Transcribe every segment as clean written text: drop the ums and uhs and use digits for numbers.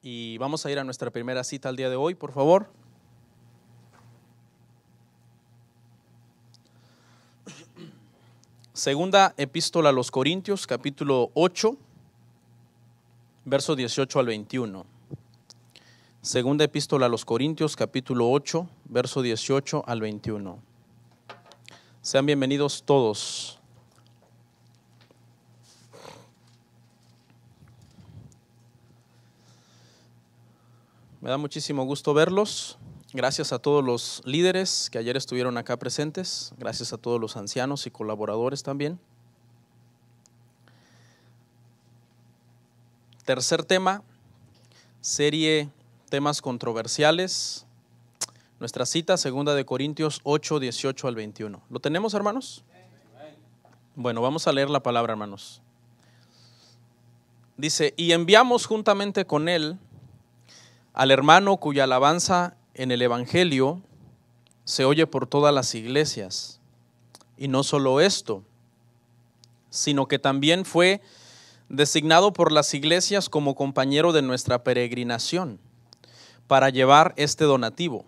Y vamos a ir a nuestra primera cita al día de hoy, por favor. Segunda epístola a los Corintios, capítulo 8, verso 18 al 21. Segunda epístola a los Corintios, capítulo 8, verso 18 al 21. Sean bienvenidos todos. Me da muchísimo gusto verlos. Gracias a todos los líderes que ayer estuvieron acá presentes. Gracias a todos los ancianos y colaboradores también. Tercer tema, serie temas controversiales. Nuestra cita, segunda de Corintios 8, 18 al 21. ¿Lo tenemos, hermanos? Bueno, vamos a leer la palabra, hermanos. Dice: y enviamos juntamente con él al hermano cuya alabanza en el Evangelio se oye por todas las iglesias. Y no solo esto, sino que también fue designado por las iglesias como compañero de nuestra peregrinación para llevar este donativo,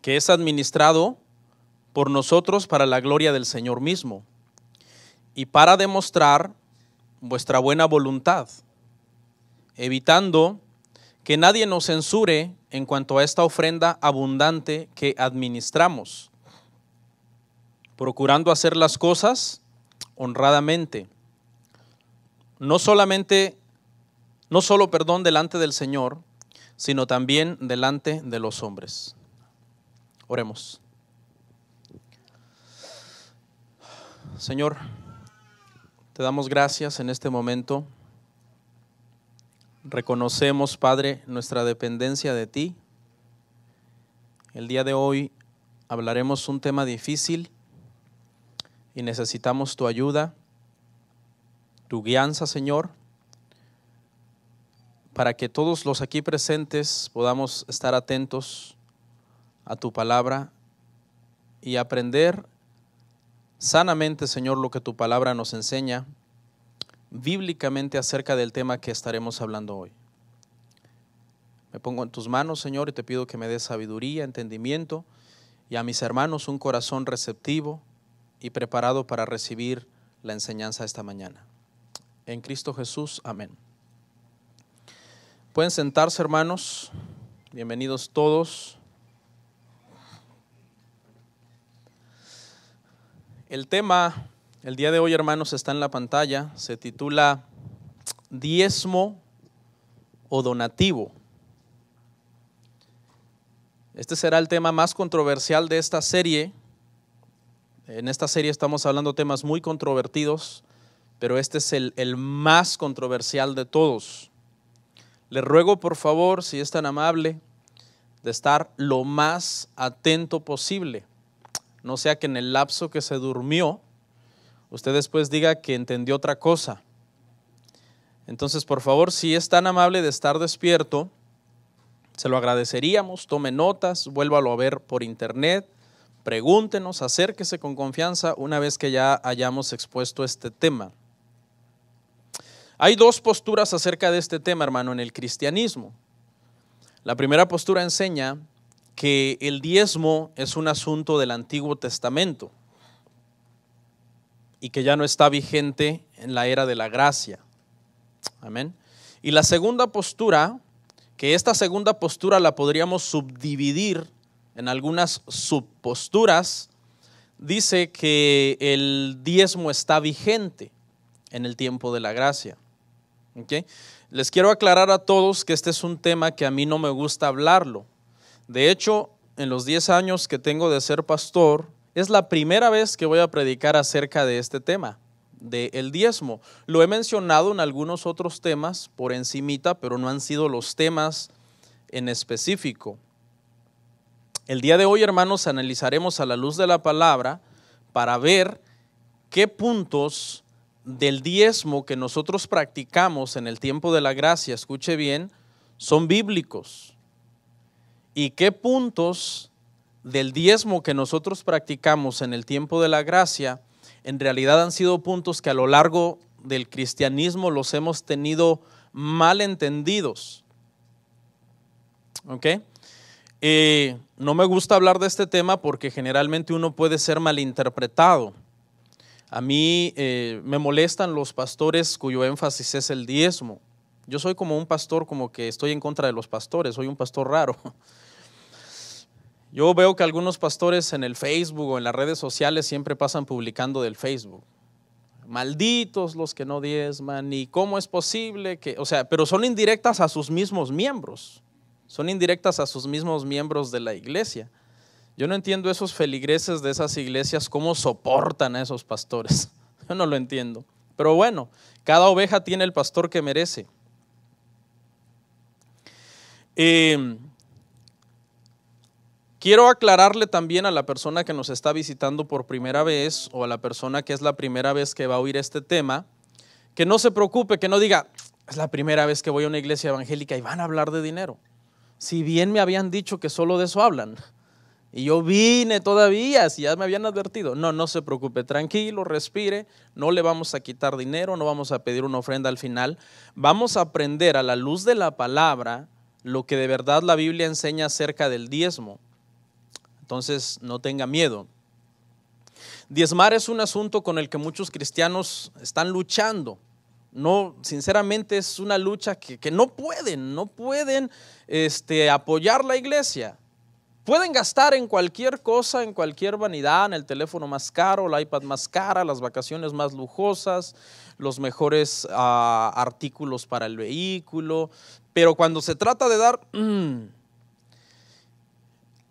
que es administrado por nosotros para la gloria del Señor mismo y para demostrar vuestra buena voluntad, evitando que nadie nos censure en cuanto a esta ofrenda abundante que administramos, procurando hacer las cosas honradamente, no solo delante del Señor, sino también delante de los hombres. Oremos. Señor, te damos gracias en este momento. Reconocemos, Padre, nuestra dependencia de ti. El día de hoy hablaremos un tema difícil y necesitamos tu ayuda, tu guianza, Señor, para que todos los aquí presentes podamos estar atentos a tu palabra y aprender sanamente, Señor, lo que tu palabra nos enseña bíblicamente acerca del tema que estaremos hablando hoy. Me pongo en tus manos, Señor, y te pido que me des sabiduría, entendimiento, y a mis hermanos un corazón receptivo y preparado para recibir la enseñanza esta mañana. En Cristo Jesús, amén. Pueden sentarse, hermanos. Bienvenidos todos. El tema el día de hoy, hermanos, está en la pantalla. Se titula diezmo o donativo. Este será el tema más controversial de esta serie. En esta serie estamos hablando temas muy controvertidos, pero este es el más controversial de todos. Le ruego, por favor, si es tan amable, de estar lo más atento posible. No sea que en el lapso que se durmió, usted después diga que entendió otra cosa. Entonces, por favor, si es tan amable de estar despierto, se lo agradeceríamos. Tome notas, vuélvalo a ver por internet, pregúntenos, acérquese con confianza una vez que ya hayamos expuesto este tema. Hay dos posturas acerca de este tema, hermano, en el cristianismo. La primera postura enseña que el diezmo es un asunto del Antiguo Testamento y que ya no está vigente en la era de la gracia. Amén. Y la segunda postura, que esta segunda postura la podríamos subdividir en algunas subposturas, dice que el diezmo está vigente en el tiempo de la gracia. ¿Okay? Les quiero aclarar a todos que este es un tema que a mí no me gusta hablarlo. De hecho, en los 10 años que tengo de ser pastor, es la primera vez que voy a predicar acerca de este tema, del diezmo. Lo he mencionado en algunos otros temas por encimita, pero no han sido los temas en específico. El día de hoy, hermanos, analizaremos a la luz de la palabra para ver qué puntos del diezmo que nosotros practicamos en el tiempo de la gracia, escuche bien, son bíblicos. Y qué puntos del diezmo que nosotros practicamos en el tiempo de la gracia, en realidad han sido puntos que a lo largo del cristianismo los hemos tenido malentendidos. ¿Ok? No me gusta hablar de este tema porque generalmente uno puede ser malinterpretado. A mí me molestan los pastores cuyo énfasis es el diezmo. Yo soy como un pastor, como que estoy en contra de los pastores, soy un pastor raro. Yo veo que algunos pastores en el Facebook o en las redes sociales siempre pasan publicando del Facebook. Malditos los que no diezman, y cómo es posible que, pero son indirectas a sus mismos miembros. Son indirectas a sus mismos miembros de la iglesia. Yo no entiendo esos feligreses de esas iglesias, cómo soportan a esos pastores. Yo no lo entiendo. Pero bueno, cada oveja tiene el pastor que merece. Quiero aclararle también a la persona que nos está visitando por primera vez, o a la persona que es la primera vez que va a oír este tema, que no se preocupe, que no diga, es la primera vez que voy a una iglesia evangélica y van a hablar de dinero. Si bien me habían dicho que solo de eso hablan, y yo vine todavía, si ya me habían advertido. No se preocupe, tranquilo, respire, no le vamos a quitar dinero, no vamos a pedir una ofrenda al final. Vamos a aprender a la luz de la palabra lo que de verdad la Biblia enseña acerca del diezmo. Entonces no tenga miedo. Diezmar es un asunto con el que muchos cristianos están luchando. No, sinceramente es una lucha que no pueden apoyar la iglesia. Pueden gastar en cualquier cosa, en cualquier vanidad, en el teléfono más caro, la iPad más cara, las vacaciones más lujosas, los mejores artículos para el vehículo, pero cuando se trata de dar,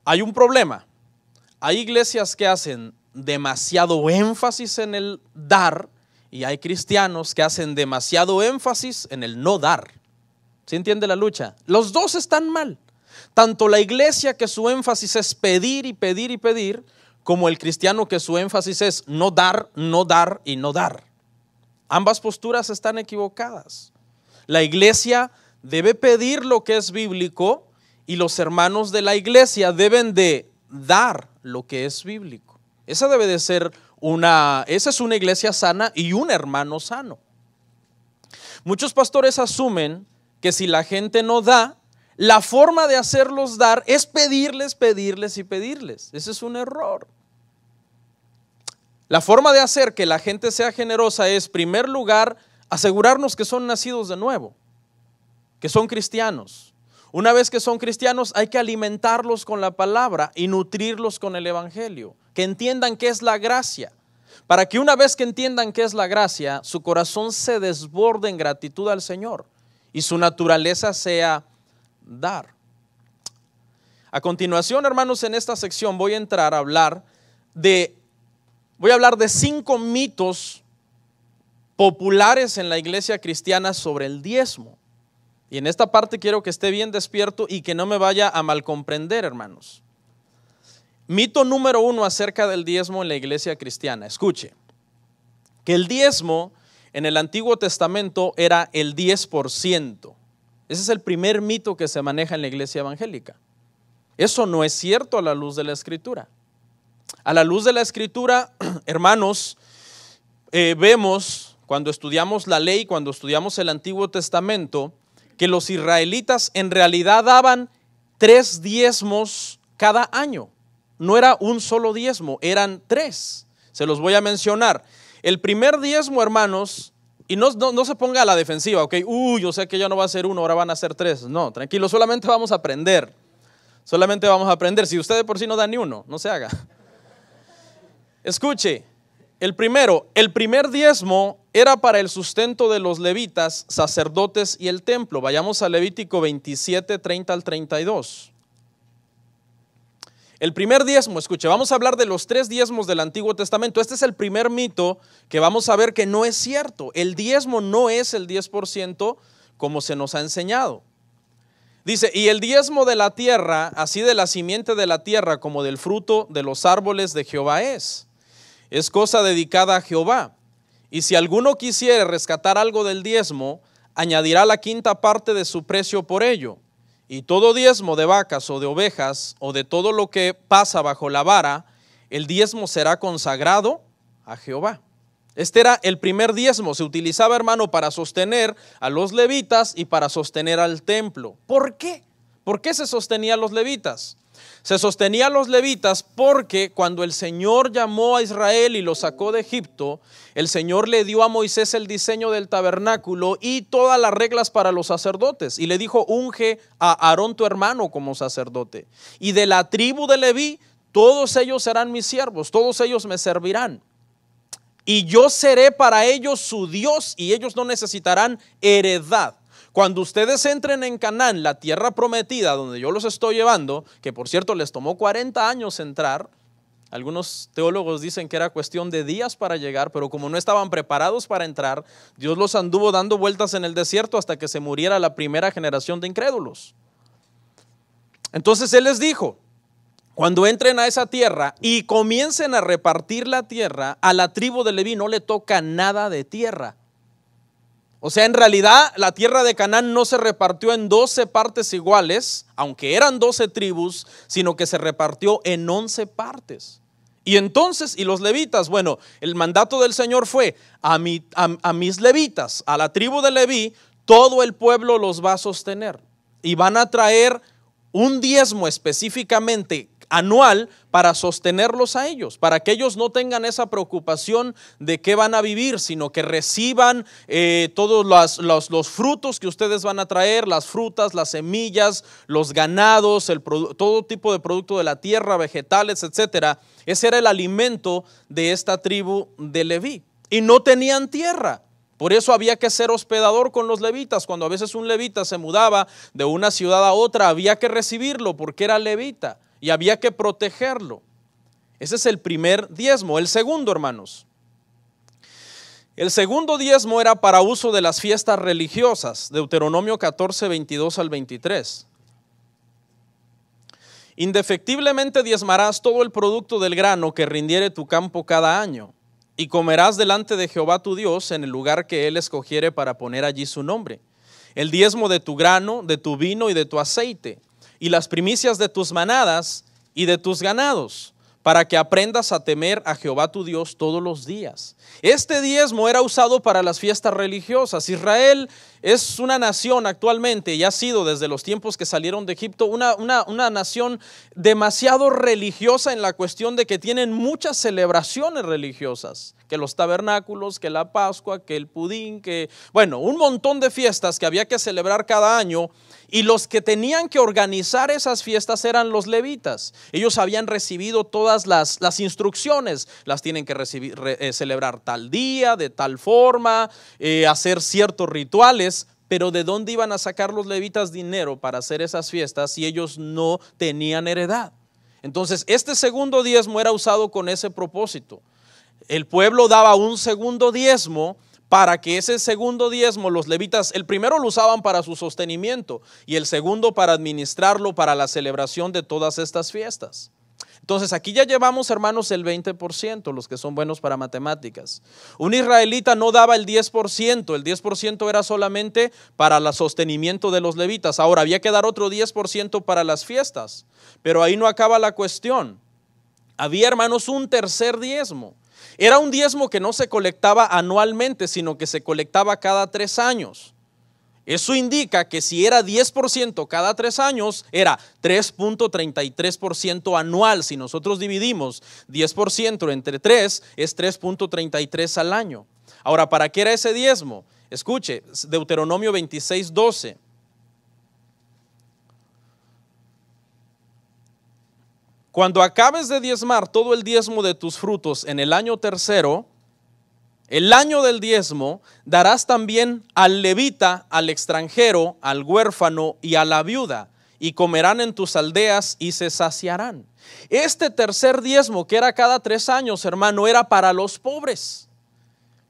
hay un problema. Hay iglesias que hacen demasiado énfasis en el dar y hay cristianos que hacen demasiado énfasis en el no dar. ¿Sí entiende la lucha? Los dos están mal. Tanto la iglesia que su énfasis es pedir y pedir y pedir, como el cristiano que su énfasis es no dar, no dar y no dar. Ambas posturas están equivocadas. La iglesia debe pedir lo que es bíblico y los hermanos de la iglesia deben de dar lo que es bíblico. Esa debe de ser esa es una iglesia sana y un hermano sano. Muchos pastores asumen que si la gente no da, la forma de hacerlos dar es pedirles, pedirles y pedirles. Ese es un error. La forma de hacer que la gente sea generosa es, en primer lugar, asegurarnos que son nacidos de nuevo, que son cristianos. Una vez que son cristianos, hay que alimentarlos con la palabra y nutrirlos con el evangelio, que entiendan qué es la gracia, para que una vez que entiendan qué es la gracia, su corazón se desborde en gratitud al Señor y su naturaleza sea dar. A continuación, hermanos, en esta sección voy a hablar de 5 mitos populares en la iglesia cristiana sobre el diezmo. Y en esta parte quiero que esté bien despierto y que no me vaya a malcomprender, hermanos. Mito número 1 acerca del diezmo en la iglesia cristiana. Escuche, que el diezmo en el Antiguo Testamento era el 10%. Ese es el primer mito que se maneja en la iglesia evangélica. Eso no es cierto a la luz de la Escritura. A la luz de la Escritura, hermanos, vemos cuando estudiamos la ley, cuando estudiamos el Antiguo Testamento, que los israelitas en realidad daban 3 diezmos cada año. No era un solo diezmo, eran 3. Se los voy a mencionar. El primer diezmo, hermanos, y no se ponga a la defensiva, ok, yo sé que ya no va a ser 1, ahora van a ser 3. No, tranquilo, solamente vamos a aprender. Solamente vamos a aprender. Si usted de por sí no da ni 1, no se haga. Escuche, el primer diezmo era para el sustento de los levitas, sacerdotes y el templo. Vayamos a Levítico 27, 30 al 32. El primer diezmo, escuche, vamos a hablar de los 3 diezmos del Antiguo Testamento. Este es el primer mito que vamos a ver que no es cierto. El diezmo no es el 10% como se nos ha enseñado. Dice, y el diezmo de la tierra, así de la simiente de la tierra como del fruto de los árboles de Jehová es cosa dedicada a Jehová. Y si alguno quisiere rescatar algo del diezmo, añadirá la 5ª parte de su precio por ello. Y todo diezmo de vacas o de ovejas o de todo lo que pasa bajo la vara, el diezmo será consagrado a Jehová. Este era el primer diezmo, se utilizaba, hermano, para sostener a los levitas y para sostener al templo. ¿Por qué? ¿Por qué se sostenía a los levitas? Se sostenía a los levitas porque cuando el Señor llamó a Israel y lo sacó de Egipto, el Señor le dio a Moisés el diseño del tabernáculo y todas las reglas para los sacerdotes. Y le dijo, unge a Aarón tu hermano como sacerdote. Y de la tribu de Leví, todos ellos serán mis siervos, todos ellos me servirán. Y yo seré para ellos su Dios y ellos no necesitarán heredad. Cuando ustedes entren en Canaán, la tierra prometida donde yo los estoy llevando, que por cierto les tomó 40 años entrar, algunos teólogos dicen que era cuestión de días para llegar, pero como no estaban preparados para entrar, Dios los anduvo dando vueltas en el desierto hasta que se muriera la primera generación de incrédulos. Entonces Él les dijo, cuando entren a esa tierra y comiencen a repartir la tierra, a la tribu de Leví no le toca nada de tierra. O sea, en realidad la tierra de Canaán no se repartió en 12 partes iguales, aunque eran 12 tribus, sino que se repartió en 11 partes. Y entonces, y los levitas, bueno, el mandato del Señor fue a mis levitas, a la tribu de Leví, todo el pueblo los va a sostener. Y van a traer un diezmo específicamente anual para sostenerlos a ellos, para que ellos no tengan esa preocupación de qué van a vivir, sino que reciban todos los frutos que ustedes van a traer, las frutas, las semillas, los ganados, todo tipo de producto de la tierra, vegetales, etcétera. Ese era el alimento de esta tribu de Leví. Y no tenían tierra. Por eso había que ser hospedador con los levitas. Cuando a veces un levita se mudaba de una ciudad a otra, había que recibirlo porque era levita. Y había que protegerlo. Ese es el primer diezmo. El segundo, hermanos. El segundo diezmo era para uso de las fiestas religiosas. Deuteronomio 14, 22 al 23. Indefectiblemente diezmarás todo el producto del grano que rindiere tu campo cada año. Y comerás delante de Jehová tu Dios en el lugar que Él escogiere para poner allí su nombre. El diezmo de tu grano, de tu vino y de tu aceite. Y las primicias de tus manadas y de tus ganados, para que aprendas a temer a Jehová tu Dios todos los días. Este diezmo era usado para las fiestas religiosas. Israel es una nación actualmente, y ha sido desde los tiempos que salieron de Egipto, una nación demasiado religiosa en la cuestión de que tienen muchas celebraciones religiosas, que los tabernáculos, que la Pascua, que el pudín, un montón de fiestas que había que celebrar cada año. Y los que tenían que organizar esas fiestas eran los levitas. Ellos habían recibido todas las instrucciones. Las tienen que celebrar tal día, de tal forma, hacer ciertos rituales. Pero ¿de dónde iban a sacar los levitas dinero para hacer esas fiestas si ellos no tenían heredad? Entonces, este segundo diezmo era usado con ese propósito. El pueblo daba un segundo diezmo para que ese segundo diezmo los levitas, el primero lo usaban para su sostenimiento y el segundo para administrarlo para la celebración de todas estas fiestas. Entonces aquí ya llevamos, hermanos, el 20%, los que son buenos para matemáticas. Un israelita no daba el 10%, el 10% era solamente para el sostenimiento de los levitas. Ahora había que dar otro 10% para las fiestas, pero ahí no acaba la cuestión. Había, hermanos, un tercer diezmo. Era un diezmo que no se colectaba anualmente, sino que se colectaba cada 3 años. Eso indica que si era 10% cada 3 años, era 3.33% anual. Si nosotros dividimos 10% entre 3, es 3.33 al año. Ahora, ¿para qué era ese diezmo? Escuche, Deuteronomio 26, 12. Cuando acabes de diezmar todo el diezmo de tus frutos en el año tercero, el año del diezmo, darás también al levita, al extranjero, al huérfano y a la viuda, y comerán en tus aldeas y se saciarán. Este tercer diezmo, que era cada 3 años, hermano, era para los pobres.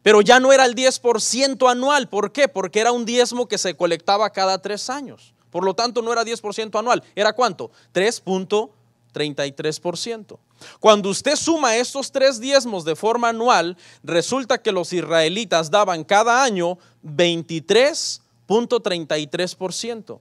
Pero ya no era el 10% anual. ¿Por qué? Porque era un diezmo que se colectaba cada 3 años. Por lo tanto, no era 10% anual. ¿Era cuánto? 3.33%. Cuando usted suma estos 3 diezmos de forma anual, resulta que los israelitas daban cada año 23.33%.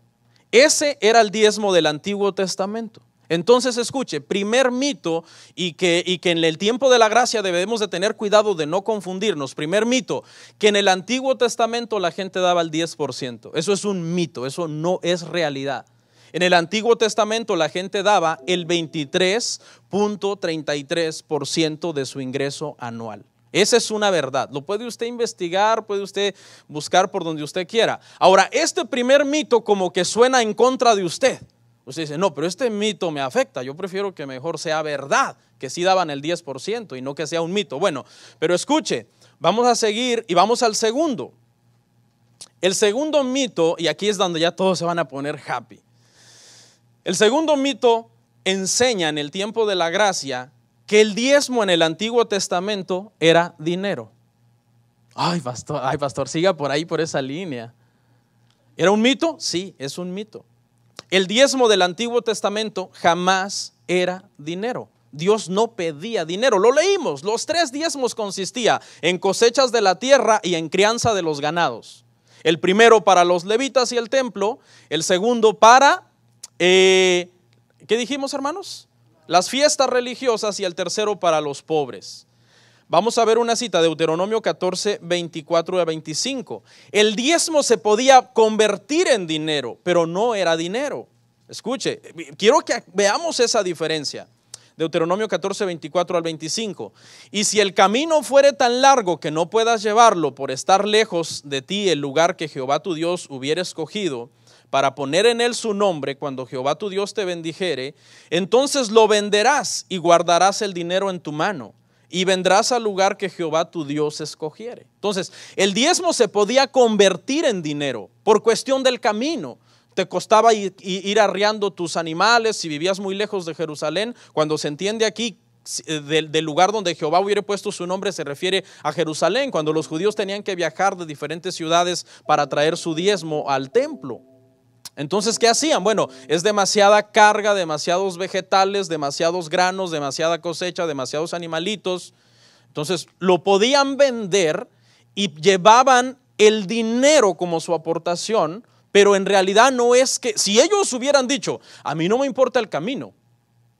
Ese era el diezmo del Antiguo Testamento. Entonces escuche, primer mito y que en el tiempo de la gracia debemos de tener cuidado de no confundirnos. Primer mito, que en el Antiguo Testamento la gente daba el 10%. Eso es un mito, eso no es realidad. En el Antiguo Testamento la gente daba el 23.33% de su ingreso anual. Esa es una verdad. Lo puede usted investigar, puede usted buscar por donde usted quiera. Ahora, este primer mito como que suena en contra de usted. Usted dice, no, pero este mito me afecta, yo prefiero que mejor sea verdad, que sí daban el 10% y no que sea un mito. Bueno, pero escuche, vamos a seguir y vamos al segundo. El segundo mito, y aquí es donde ya todos se van a poner happy. El segundo mito enseña en el tiempo de la gracia que el diezmo en el Antiguo Testamento era dinero. Ay, pastor, siga por ahí, por esa línea. ¿Era un mito? Sí, es un mito. El diezmo del Antiguo Testamento jamás era dinero. Dios no pedía dinero. Lo leímos. Los 3 diezmos consistía en cosechas de la tierra y en crianza de los ganados. El primero para los levitas y el templo. El segundo para, ¿qué dijimos, hermanos? Las fiestas religiosas, y el tercero para los pobres. Vamos a ver una cita, Deuteronomio 14, 24 a 25. El diezmo se podía convertir en dinero, pero no era dinero. Escuche, quiero que veamos esa diferencia. Deuteronomio 14, 24 al 25. Y si el camino fuere tan largo que no puedas llevarlo por estar lejos de ti el lugar que Jehová tu Dios hubiera escogido para poner en él su nombre cuando Jehová tu Dios te bendijere, entonces lo venderás y guardarás el dinero en tu mano. Y vendrás al lugar que Jehová tu Dios escogiere. Entonces, el diezmo se podía convertir en dinero por cuestión del camino. Te costaba ir arriando tus animales si vivías muy lejos de Jerusalén. Cuando se entiende aquí del lugar donde Jehová hubiera puesto su nombre, se refiere a Jerusalén, cuando los judíos tenían que viajar de diferentes ciudades para traer su diezmo al templo. Entonces, ¿qué hacían? Bueno, es demasiada carga, demasiados vegetales, demasiados granos, demasiada cosecha, demasiados animalitos. Entonces, lo podían vender y llevaban el dinero como su aportación, pero en realidad no es que, si ellos hubieran dicho, a mí no me importa el camino,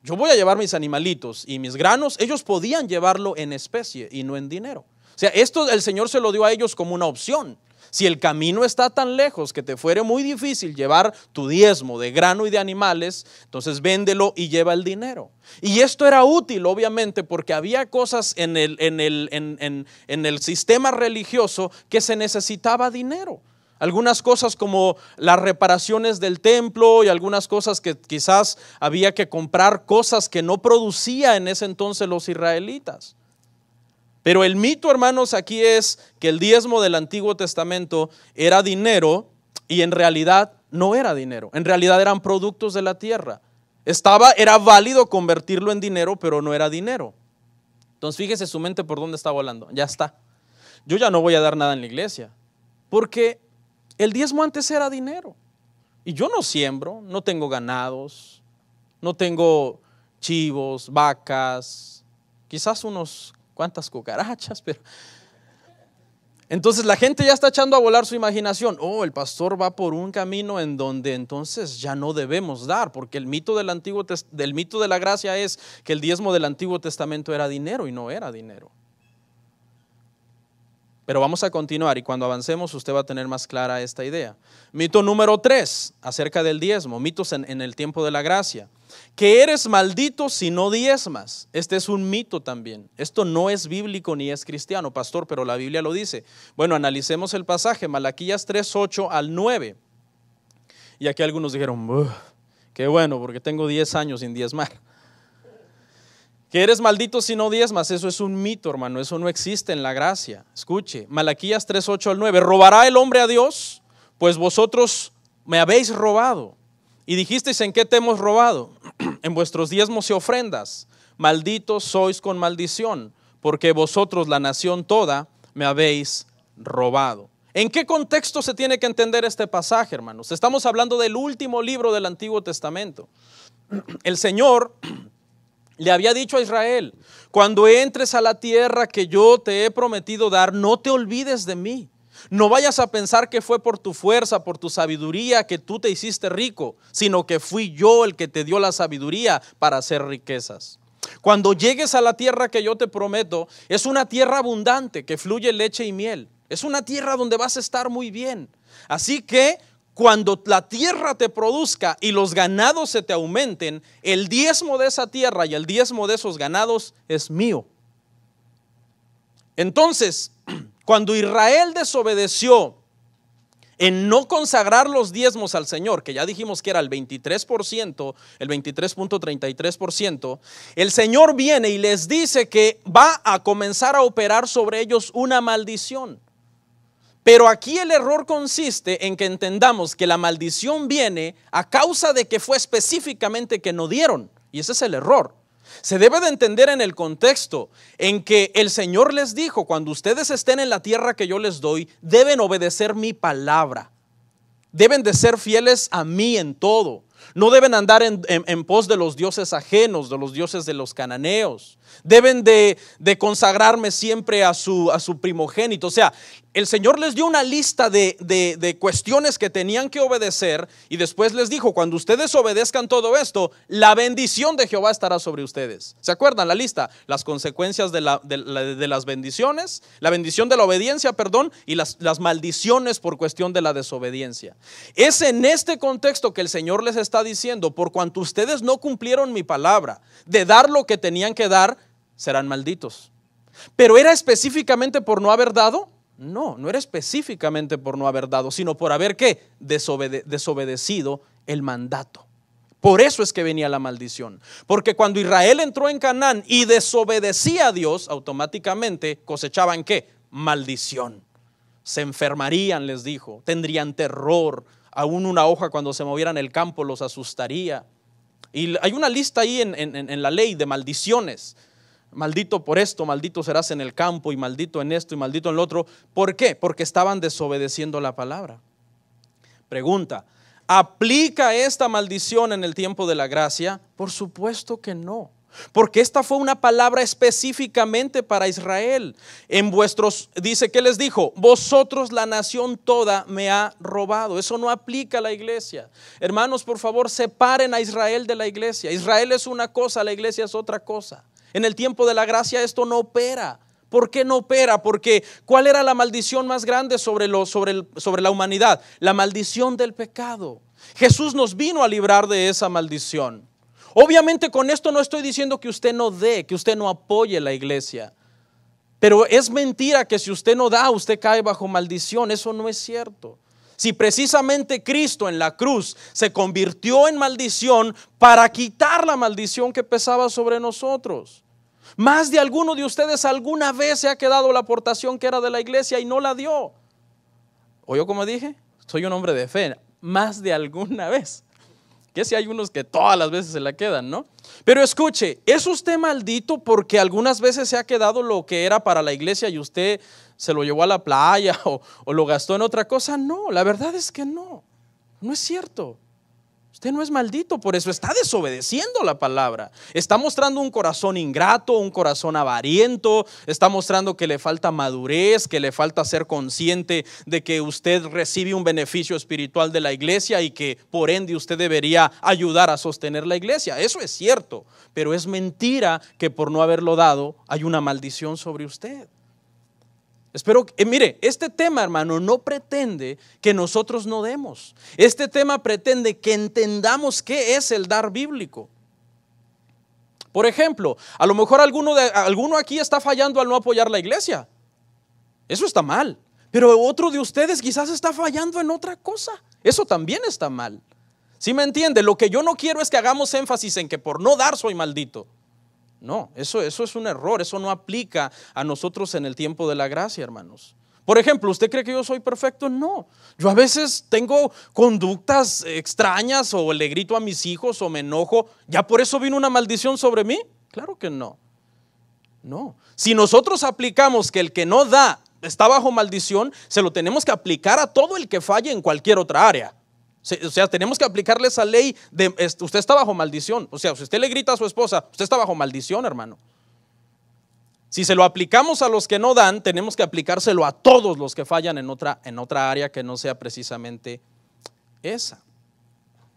yo voy a llevar mis animalitos y mis granos, ellos podían llevarlo en especie y no en dinero. O sea, esto el Señor se lo dio a ellos como una opción. Si el camino está tan lejos que te fuere muy difícil llevar tu diezmo de grano y de animales, entonces véndelo y lleva el dinero. Y esto era útil, obviamente, porque había cosas en el sistema religioso que se necesitaba dinero. Algunas cosas como las reparaciones del templo y algunas cosas que quizás había que comprar, cosas que no producía en ese entonces los israelitas. Pero el mito, hermanos, aquí es que el diezmo del Antiguo Testamento era dinero y en realidad no era dinero. En realidad eran productos de la tierra. Era válido convertirlo en dinero, pero no era dinero. Entonces fíjese su mente por dónde está volando. Ya está. Yo ya no voy a dar nada en la iglesia, porque el diezmo antes era dinero. Y yo no siembro, no tengo ganados, no tengo chivos, vacas, quizás unos cuantas cucarachas, pero entonces la gente ya está echando a volar su imaginación. Oh, el pastor va por un camino en donde entonces ya no debemos dar, porque el mito del mito de la gracia es que el diezmo del Antiguo Testamento era dinero y no era dinero. Pero vamos a continuar y cuando avancemos usted va a tener más clara esta idea. Mito número 3 acerca del diezmo, mitos en el tiempo de la gracia. Que eres maldito si no diezmas. Este es un mito también. Esto no es bíblico ni es cristiano, pastor, pero la Biblia lo dice. Bueno, analicemos el pasaje, Malaquías 3, 8 al 9. Y aquí algunos dijeron, qué bueno, porque tengo 10 años sin diezmar. Que eres maldito si no diezmas, eso es un mito, hermano, eso no existe en la gracia. Escuche, Malaquías 3, 8 al 9. ¿Robará el hombre a Dios? Pues vosotros me habéis robado. Y dijisteis, ¿en qué te hemos robado? En vuestros diezmos y ofrendas. Malditos sois con maldición, porque vosotros, la nación toda, me habéis robado. ¿En qué contexto se tiene que entender este pasaje, hermanos? Estamos hablando del último libro del Antiguo Testamento. El Señor le había dicho a Israel, cuando entres a la tierra que yo te he prometido dar, no te olvides de mí. No vayas a pensar que fue por tu fuerza, por tu sabiduría que tú te hiciste rico, sino que fui yo el que te dio la sabiduría para hacer riquezas. Cuando llegues a la tierra que yo te prometo, es una tierra abundante que fluye leche y miel. Es una tierra donde vas a estar muy bien. Así que cuando la tierra te produzca y los ganados se te aumenten, el diezmo de esa tierra y el diezmo de esos ganados es mío. Entonces, cuando Israel desobedeció en no consagrar los diezmos al Señor, que ya dijimos que era el 23%, el 23.33%, el Señor viene y les dice que va a comenzar a operar sobre ellos una maldición. Pero aquí el error consiste en que entendamos que la maldición viene a causa de que fue específicamente que no dieron. Y ese es el error. Se debe de entender en el contexto en que el Señor les dijo: cuando ustedes estén en la tierra que yo les doy, deben obedecer mi palabra. Deben de ser fieles a mí en todo. No deben andar en pos de los dioses ajenos, de los dioses de los cananeos. Deben de consagrarme siempre a su primogénito. O sea, el Señor les dio una lista de cuestiones que tenían que obedecer, y después les dijo: cuando ustedes obedezcan todo esto, la bendición de Jehová estará sobre ustedes. ¿Se acuerdan la lista? Las consecuencias de las bendiciones, la bendición de la obediencia, perdón, y las maldiciones por cuestión de la desobediencia. Es en este contexto que el Señor les está diciendo: por cuanto ustedes no cumplieron mi palabra de dar lo que tenían que dar, serán malditos. Pero ¿era específicamente por no haber dado? No, no era específicamente por no haber dado, sino por haber ¿qué? Desobedecido el mandato. Por eso es que venía la maldición. Porque cuando Israel entró en Canaán y desobedecía a Dios, automáticamente cosechaban ¿qué? Maldición. Se enfermarían, les dijo, tendrían terror. Aún una hoja cuando se moviera en el campo los asustaría. Y hay una lista ahí en la ley de maldiciones. Maldito por esto, maldito serás en el campo, y maldito en esto y maldito en lo otro. ¿Por qué? Porque estaban desobedeciendo la palabra. Pregunta: ¿aplica esta maldición en el tiempo de la gracia? Por supuesto que no, porque esta fue una palabra específicamente para Israel. Dice que les dijo: vosotros, la nación toda, me ha robado. Eso no aplica a la iglesia. Hermanos, por favor, separen a Israel de la iglesia. Israel es una cosa, la iglesia es otra cosa. En el tiempo de la gracia esto no opera. ¿Por qué no opera? Porque ¿cuál era la maldición más grande sobre la humanidad? La maldición del pecado. Jesús nos vino a librar de esa maldición. Obviamente con esto no estoy diciendo que usted no dé, que usted no apoye la iglesia. Pero es mentira que si usted no da, usted cae bajo maldición. Eso no es cierto. Si precisamente Cristo en la cruz se convirtió en maldición para quitar la maldición que pesaba sobre nosotros. Más de alguno de ustedes alguna vez se ha quedado la aportación que era de la iglesia y no la dio. ¿Oyó como dije? Soy un hombre de fe. Más de alguna vez. Que si hay unos que todas las veces se la quedan, ¿no? Pero escuche, ¿es usted maldito porque algunas veces se ha quedado lo que era para la iglesia y usted se lo llevó a la playa o lo gastó en otra cosa? No, la verdad es que no es cierto. Usted no es maldito, por eso está desobedeciendo la palabra. Está mostrando un corazón ingrato, un corazón avariento. Está mostrando que le falta madurez, que le falta ser consciente de que usted recibe un beneficio espiritual de la iglesia y que por ende usted debería ayudar a sostener la iglesia. Eso es cierto, pero es mentira que por no haberlo dado hay una maldición sobre usted. Espero que, mire, este tema, hermano, no pretende que nosotros no demos. Este tema pretende que entendamos qué es el dar bíblico. Por ejemplo, a lo mejor alguno aquí está fallando al no apoyar la iglesia. Eso está mal. Pero otro de ustedes quizás está fallando en otra cosa. Eso también está mal. ¿Sí me entiende? Lo que yo no quiero es que hagamos énfasis en que por no dar soy maldito. No, eso es un error, eso no aplica a nosotros en el tiempo de la gracia, hermanos. Por ejemplo, ¿usted cree que yo soy perfecto? No, yo a veces tengo conductas extrañas o le grito a mis hijos o me enojo. ¿Ya por eso vino una maldición sobre mí? Claro que no. No, si nosotros aplicamos que el que no da está bajo maldición, se lo tenemos que aplicar a todo el que falle en cualquier otra área. O sea, tenemos que aplicarle esa ley de usted está bajo maldición. O sea, si usted le grita a su esposa, usted está bajo maldición, hermano. Si se lo aplicamos a los que no dan, tenemos que aplicárselo a todos los que fallan en otra área que no sea precisamente esa.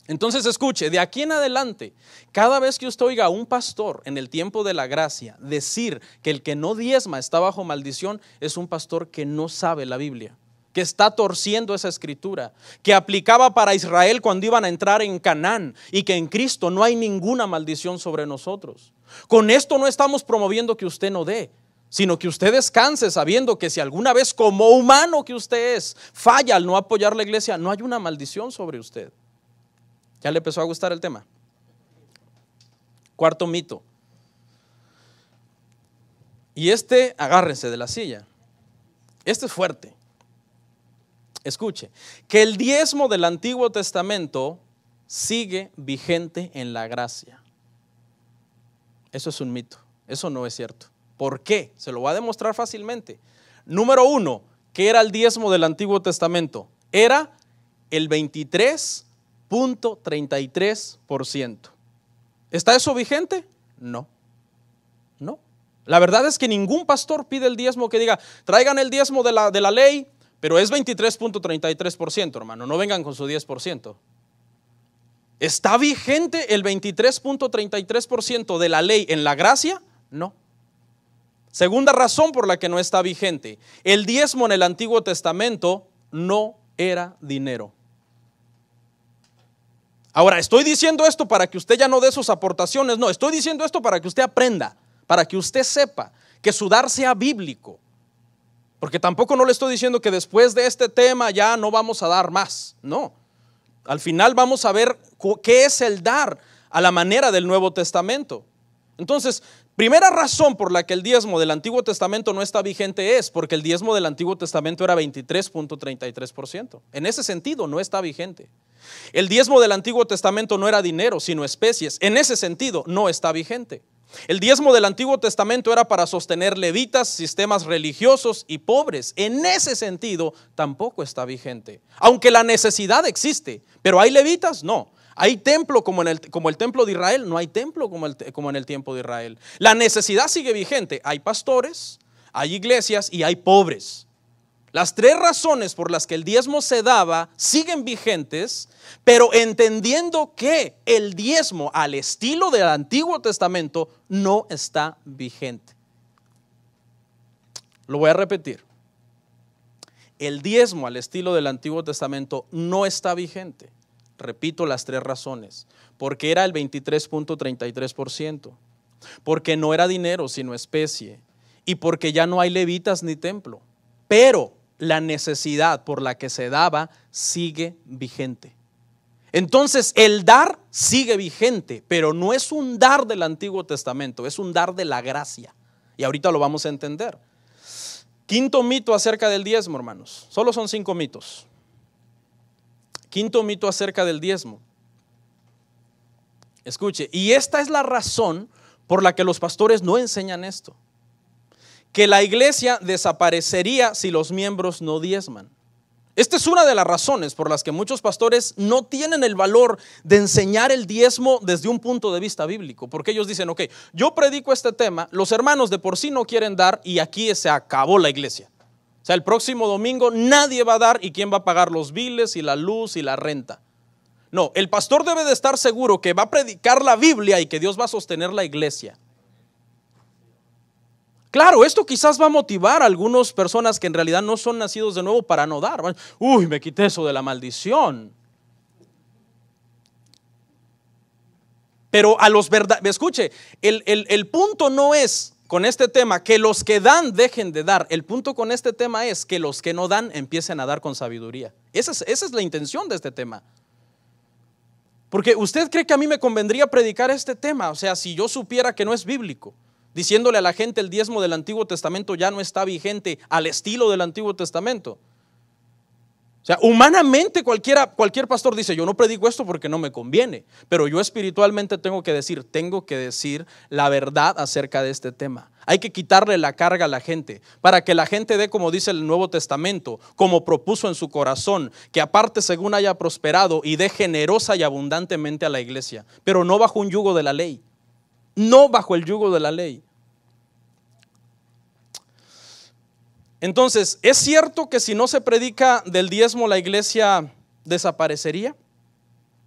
Entonces escuche, de aquí en adelante, cada vez que usted oiga a un pastor en el tiempo de la gracia decir que el que no diezma está bajo maldición, es un pastor que no sabe la Biblia, que está torciendo esa escritura, que aplicaba para Israel cuando iban a entrar en Canaán y que en Cristo no hay ninguna maldición sobre nosotros. Con esto no estamos promoviendo que usted no dé, sino que usted descanse sabiendo que si alguna vez como humano que usted es falla al no apoyar la iglesia, no hay una maldición sobre usted. ¿Ya le empezó a gustar el tema? Cuarto mito. Y agárrense de la silla. Este es fuerte. Escuche, que el diezmo del Antiguo Testamento sigue vigente en la gracia. Eso es un mito, eso no es cierto. ¿Por qué? Se lo voy a demostrar fácilmente. Número 1, ¿qué era el diezmo del Antiguo Testamento? Era el 23.33%. ¿Está eso vigente? No. La verdad es que ningún pastor pide el diezmo que diga, traigan el diezmo de la ley, pero es 23.33%, hermano, no vengan con su 10%. ¿Está vigente el 23.33% de la ley en la gracia? No. Segunda razón por la que no está vigente, el diezmo en el Antiguo Testamento no era dinero. Ahora, estoy diciendo esto para que usted ya no dé sus aportaciones, no, estoy diciendo esto para que usted aprenda, para que usted sepa que su dar sea bíblico. Porque tampoco no le estoy diciendo que después de este tema ya no vamos a dar más, no. Al final vamos a ver qué es el dar a la manera del Nuevo Testamento. Entonces, primera razón por la que el diezmo del Antiguo Testamento no está vigente es porque el diezmo del Antiguo Testamento era 23.33%. En ese sentido no está vigente. El diezmo del Antiguo Testamento no era dinero, sino especies. En ese sentido no está vigente. El diezmo del Antiguo Testamento era para sostener levitas, sistemas religiosos y pobres. En ese sentido tampoco está vigente. Aunque la necesidad existe, pero ¿hay levitas? No. ¿Hay templo como el templo de Israel? No hay templo como en el tiempo de Israel. La necesidad sigue vigente. Hay pastores, hay iglesias y hay pobres. Las tres razones por las que el diezmo se daba siguen vigentes, pero entendiendo que el diezmo al estilo del Antiguo Testamento no está vigente. Lo voy a repetir. El diezmo al estilo del Antiguo Testamento no está vigente. Repito las tres razones. Porque era el 23.33%, porque no era dinero sino especie, y porque ya no hay levitas ni templo. Pero la necesidad por la que se daba sigue vigente. Entonces el dar sigue vigente, pero no es un dar del Antiguo Testamento, es un dar de la gracia. Y ahorita lo vamos a entender. Quinto mito acerca del diezmo, hermanos. Solo son 5 mitos. Quinto mito acerca del diezmo. Escuche, y esta es la razón por la que los pastores no enseñan esto. Que la iglesia desaparecería si los miembros no diezman. Esta es una de las razones por las que muchos pastores no tienen el valor de enseñar el diezmo desde un punto de vista bíblico. Porque ellos dicen, ok, yo predico este tema, los hermanos de por sí no quieren dar y aquí se acabó la iglesia. O sea, el próximo domingo nadie va a dar y ¿quién va a pagar los biles y la luz y la renta? No, el pastor debe de estar seguro que va a predicar la Biblia y que Dios va a sostener la iglesia. Claro, esto quizás va a motivar a algunas personas que en realidad no son nacidos de nuevo para no dar. Uy, me quité eso de la maldición. Pero a los verdaderos, escuche, el punto no es con este tema que los que dan dejen de dar. El punto con este tema es que los que no dan empiecen a dar con sabiduría. Esa es la intención de este tema. Porque usted cree que a mí me convendría predicar este tema, o sea, si yo supiera que no es bíblico, diciéndole a la gente el diezmo del Antiguo Testamento ya no está vigente al estilo del Antiguo Testamento. O sea, humanamente cualquier pastor dice, yo no predico esto porque no me conviene, pero yo espiritualmente tengo que decir la verdad acerca de este tema. Hay que quitarle la carga a la gente, para que la gente dé como dice el Nuevo Testamento, como propuso en su corazón, que aparte según haya prosperado y dé generosa y abundantemente a la iglesia, pero no bajo un yugo de la ley, no bajo el yugo de la ley. Entonces, ¿es cierto que si no se predica del diezmo la iglesia desaparecería?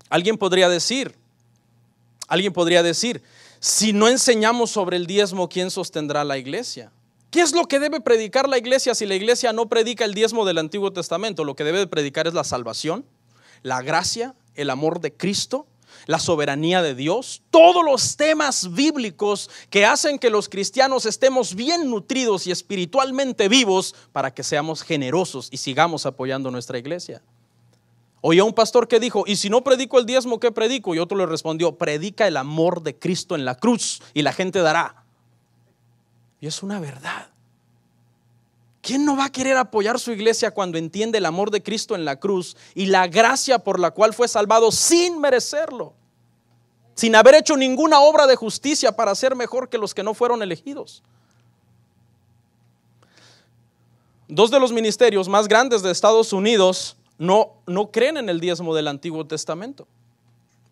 Alguien podría decir, si no enseñamos sobre el diezmo, ¿quién sostendrá la iglesia? ¿Qué es lo que debe predicar la iglesia si la iglesia no predica el diezmo del Antiguo Testamento? Lo que debe de predicar es la salvación, la gracia, el amor de Cristo, la soberanía de Dios, todos los temas bíblicos que hacen que los cristianos estemos bien nutridos y espiritualmente vivos para que seamos generosos y sigamos apoyando nuestra iglesia. Oí a un pastor que dijo, ¿y si no predico el diezmo, qué predico? Y otro le respondió, predica el amor de Cristo en la cruz y la gente dará. Y es una verdad. ¿Quién no va a querer apoyar su iglesia cuando entiende el amor de Cristo en la cruz y la gracia por la cual fue salvado sin merecerlo? Sin haber hecho ninguna obra de justicia para ser mejor que los que no fueron elegidos. Dos de los ministerios más grandes de Estados Unidos no creen en el diezmo del Antiguo Testamento.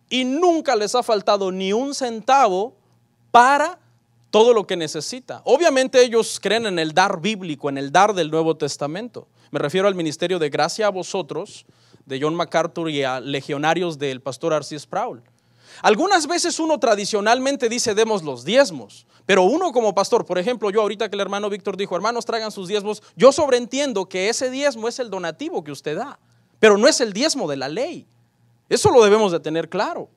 Y nunca les ha faltado ni un centavo para todo lo que necesita. Obviamente ellos creen en el dar bíblico, en el dar del Nuevo Testamento. Me refiero al ministerio de Gracia a Vosotros, de John MacArthur, y a Legionarios del pastor R.C. Sproul. Algunas veces uno tradicionalmente dice demos los diezmos, pero uno como pastor, por ejemplo yo ahorita que el hermano Víctor dijo hermanos traigan sus diezmos, yo sobreentiendo que ese diezmo es el donativo que usted da, pero no es el diezmo de la ley. Eso lo debemos de tener claro.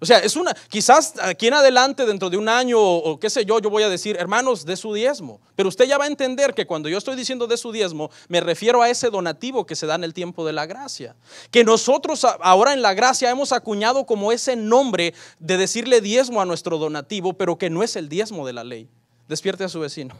O sea, quizás aquí en adelante, dentro de un año o qué sé yo voy a decir, hermanos, de su diezmo. Pero usted ya va a entender que cuando yo estoy diciendo de su diezmo, me refiero a ese donativo que se da en el tiempo de la gracia. Que nosotros ahora en la gracia hemos acuñado como ese nombre de decirle diezmo a nuestro donativo, pero que no es el diezmo de la ley. Despierte a su vecino.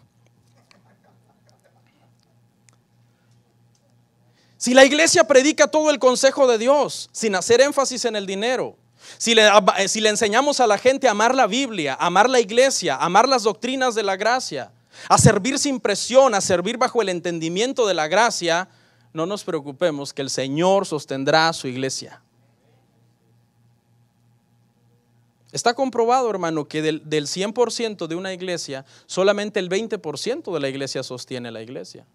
Si la iglesia predica todo el consejo de Dios, sin hacer énfasis en el dinero, si le enseñamos a la gente a amar la Biblia, a amar la iglesia, a amar las doctrinas de la gracia, a servir sin presión, a servir bajo el entendimiento de la gracia, no nos preocupemos que el Señor sostendrá su iglesia. Está comprobado, hermano, que del 100% de una iglesia, solamente el 20% de la iglesia sostiene la iglesia.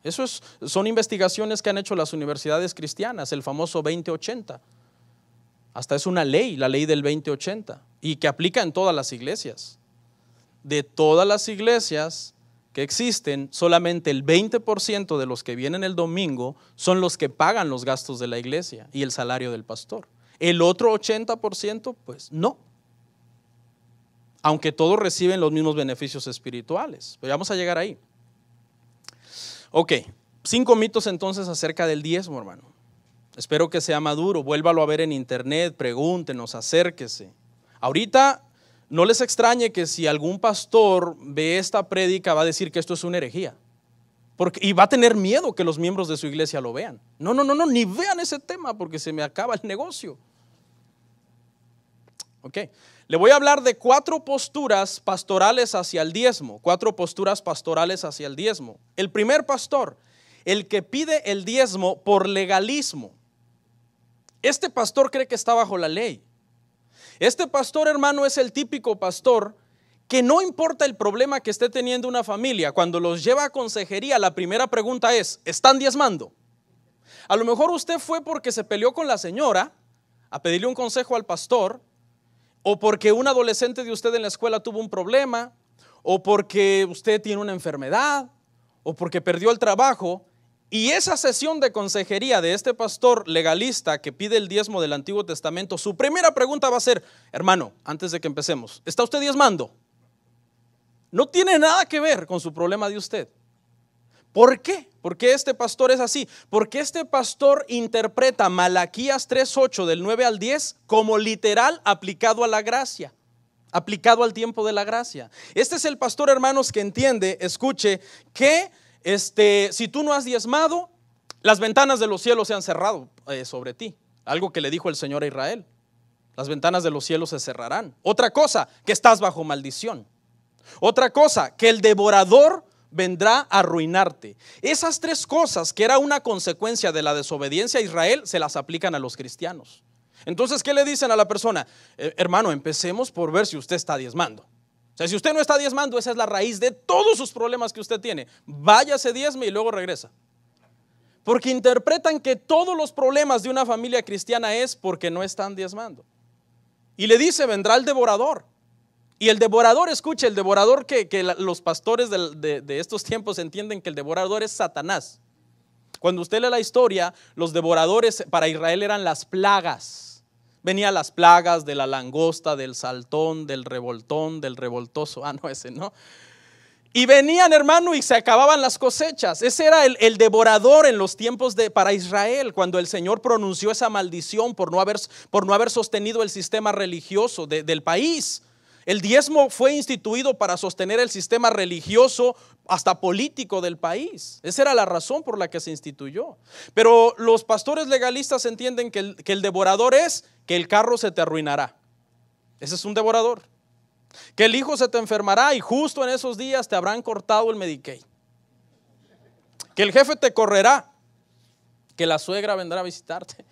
Son investigaciones que han hecho las universidades cristianas, el famoso 20-80. Hasta es una ley, la ley del 20-80, y que aplica en todas las iglesias. De todas las iglesias que existen, solamente el 20% de los que vienen el domingo son los que pagan los gastos de la iglesia y el salario del pastor. El otro 80%, pues no. Aunque todos reciben los mismos beneficios espirituales. Pero vamos a llegar ahí. Ok, 5 mitos entonces acerca del diezmo, hermano. Espero que sea maduro, vuélvalo a ver en internet, pregúntenos, acérquese. Ahorita no les extrañe que si algún pastor ve esta prédica va a decir que esto es una herejía. Y va a tener miedo que los miembros de su iglesia lo vean. No, ni vean ese tema porque se me acaba el negocio. Ok, le voy a hablar de 4 posturas pastorales hacia el diezmo. 4 posturas pastorales hacia el diezmo. El primer pastor, el que pide el diezmo por legalismo. Este pastor cree que está bajo la ley. Este pastor, hermano, es el típico pastor que no importa el problema que esté teniendo una familia, cuando los lleva a consejería, la primera pregunta es, ¿están diezmando? A lo mejor usted fue porque se peleó con la señora a pedirle un consejo al pastor, o porque un adolescente de usted en la escuela tuvo un problema, o porque usted tiene una enfermedad, o porque perdió el trabajo. Y esa sesión de consejería de este pastor legalista que pide el diezmo del Antiguo Testamento, su primera pregunta va a ser, hermano, antes de que empecemos, ¿está usted diezmando? No tiene nada que ver con su problema de usted. ¿Por qué? ¿Por qué este pastor es así? Porque este pastor interpreta Malaquías 3:8 del 9 al 10 como literal aplicado a la gracia, aplicado al tiempo de la gracia. Este es el pastor, hermanos, que entiende, escuche, que si tú no has diezmado, las ventanas de los cielos se han cerrado sobre ti. Algo que le dijo el Señor a Israel. Las ventanas de los cielos se cerrarán. Otra cosa, que estás bajo maldición. Otra cosa, que el devorador vendrá a arruinarte. Esas 3 cosas que era una consecuencia de la desobediencia a Israel, se las aplican a los cristianos. Entonces, ¿qué le dicen a la persona? Hermano, empecemos por ver si usted está diezmando. sea, si usted no está diezmando, esa es la raíz de todos sus problemas que usted tiene. Váyase, diezme y luego regresa. Porque interpretan que todos los problemas de una familia cristiana es porque no están diezmando. Y le dice, vendrá el devorador. Y el devorador, escuche, el devorador que los pastores de estos tiempos entienden que el devorador es Satanás. Cuando usted lee la historia, los devoradores para Israel eran las plagas. Venían las plagas de la langosta, del saltón, del revoltón, del revoltoso. No, ese no. Y venían, hermano, y se acababan las cosechas. Ese era el devorador en los tiempos para Israel, cuando el Señor pronunció esa maldición por no haber sostenido el sistema religioso del país. El diezmo fue instituido para sostener el sistema religioso hasta político del país. Esa era la razón por la que se instituyó. Pero los pastores legalistas entienden que el devorador es que el carro se te arruinará. Ese es un devorador. Que el hijo se te enfermará y justo en esos días te habrán cortado el Medicaid. Que el jefe te correrá. Que la suegra vendrá a visitarte.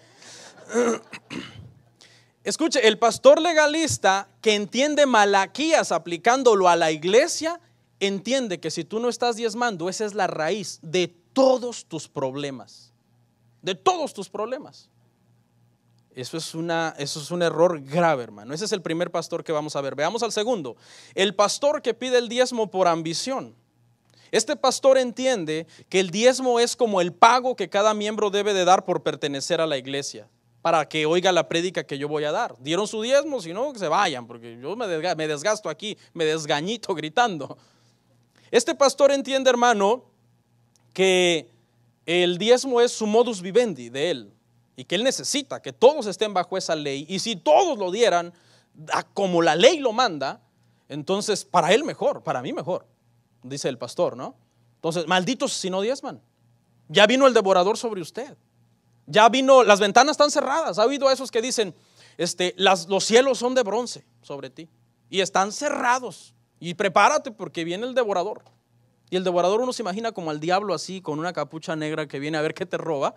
Escuche, el pastor legalista que entiende Malaquías aplicándolo a la iglesia, entiende que si tú no estás diezmando, esa es la raíz de todos tus problemas. De todos tus problemas. Eso es un error grave, hermano. Ese es el primer pastor que vamos a ver. Veamos al segundo. El pastor que pide el diezmo por ambición. Este pastor entiende que el diezmo es como el pago que cada miembro debe de dar por pertenecer a la iglesia, para que oiga la prédica que yo voy a dar. Dieron su diezmo, si no, que se vayan, porque yo me desgasto aquí, me desgañito gritando. Este pastor entiende, hermano, que el diezmo es su modus vivendi de él, y que él necesita que todos estén bajo esa ley, y si todos lo dieran como la ley lo manda, entonces para él mejor, para mí mejor, dice el pastor, ¿no? Entonces, malditos si no diezman. Ya vino el devorador sobre usted. Ya vino, las ventanas están cerradas. ¿Ha oído a esos que dicen, los cielos son de bronce sobre ti y están cerrados? Y prepárate porque viene el devorador. Y el devorador uno se imagina como al diablo así, con una capucha negra que viene a ver qué te roba.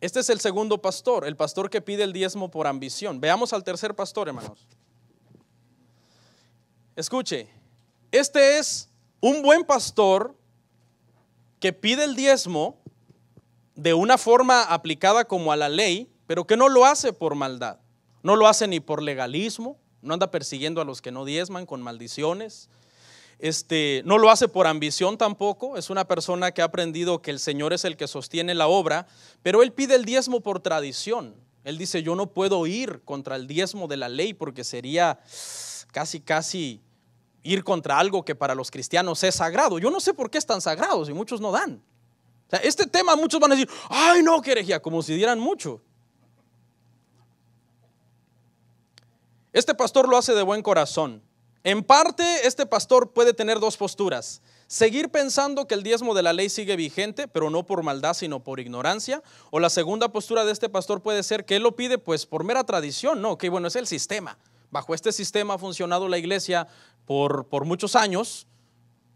Este es el segundo pastor, el pastor que pide el diezmo por ambición. Veamos al tercer pastor, hermanos. Escuche, este es un buen pastor que pide el diezmo de una forma aplicada como a la ley, pero que no lo hace por maldad. No lo hace ni por legalismo, no anda persiguiendo a los que no diezman con maldiciones. No lo hace por ambición tampoco. Es una persona que ha aprendido que el Señor es el que sostiene la obra, pero él pide el diezmo por tradición. Él dice, yo no puedo ir contra el diezmo de la ley porque sería casi ir contra algo que para los cristianos es sagrado. Yo no sé por qué es tan sagrado si muchos no dan. O sea, este tema muchos van a decir, ay no, qué herejía, como si dieran mucho. Este pastor lo hace de buen corazón. En parte, este pastor puede tener dos posturas: seguir pensando que el diezmo de la ley sigue vigente, pero no por maldad, sino por ignorancia. O la segunda postura de este pastor puede ser que él lo pide pues por mera tradición. No, que bueno, es el sistema. Bajo este sistema ha funcionado la iglesia por muchos años.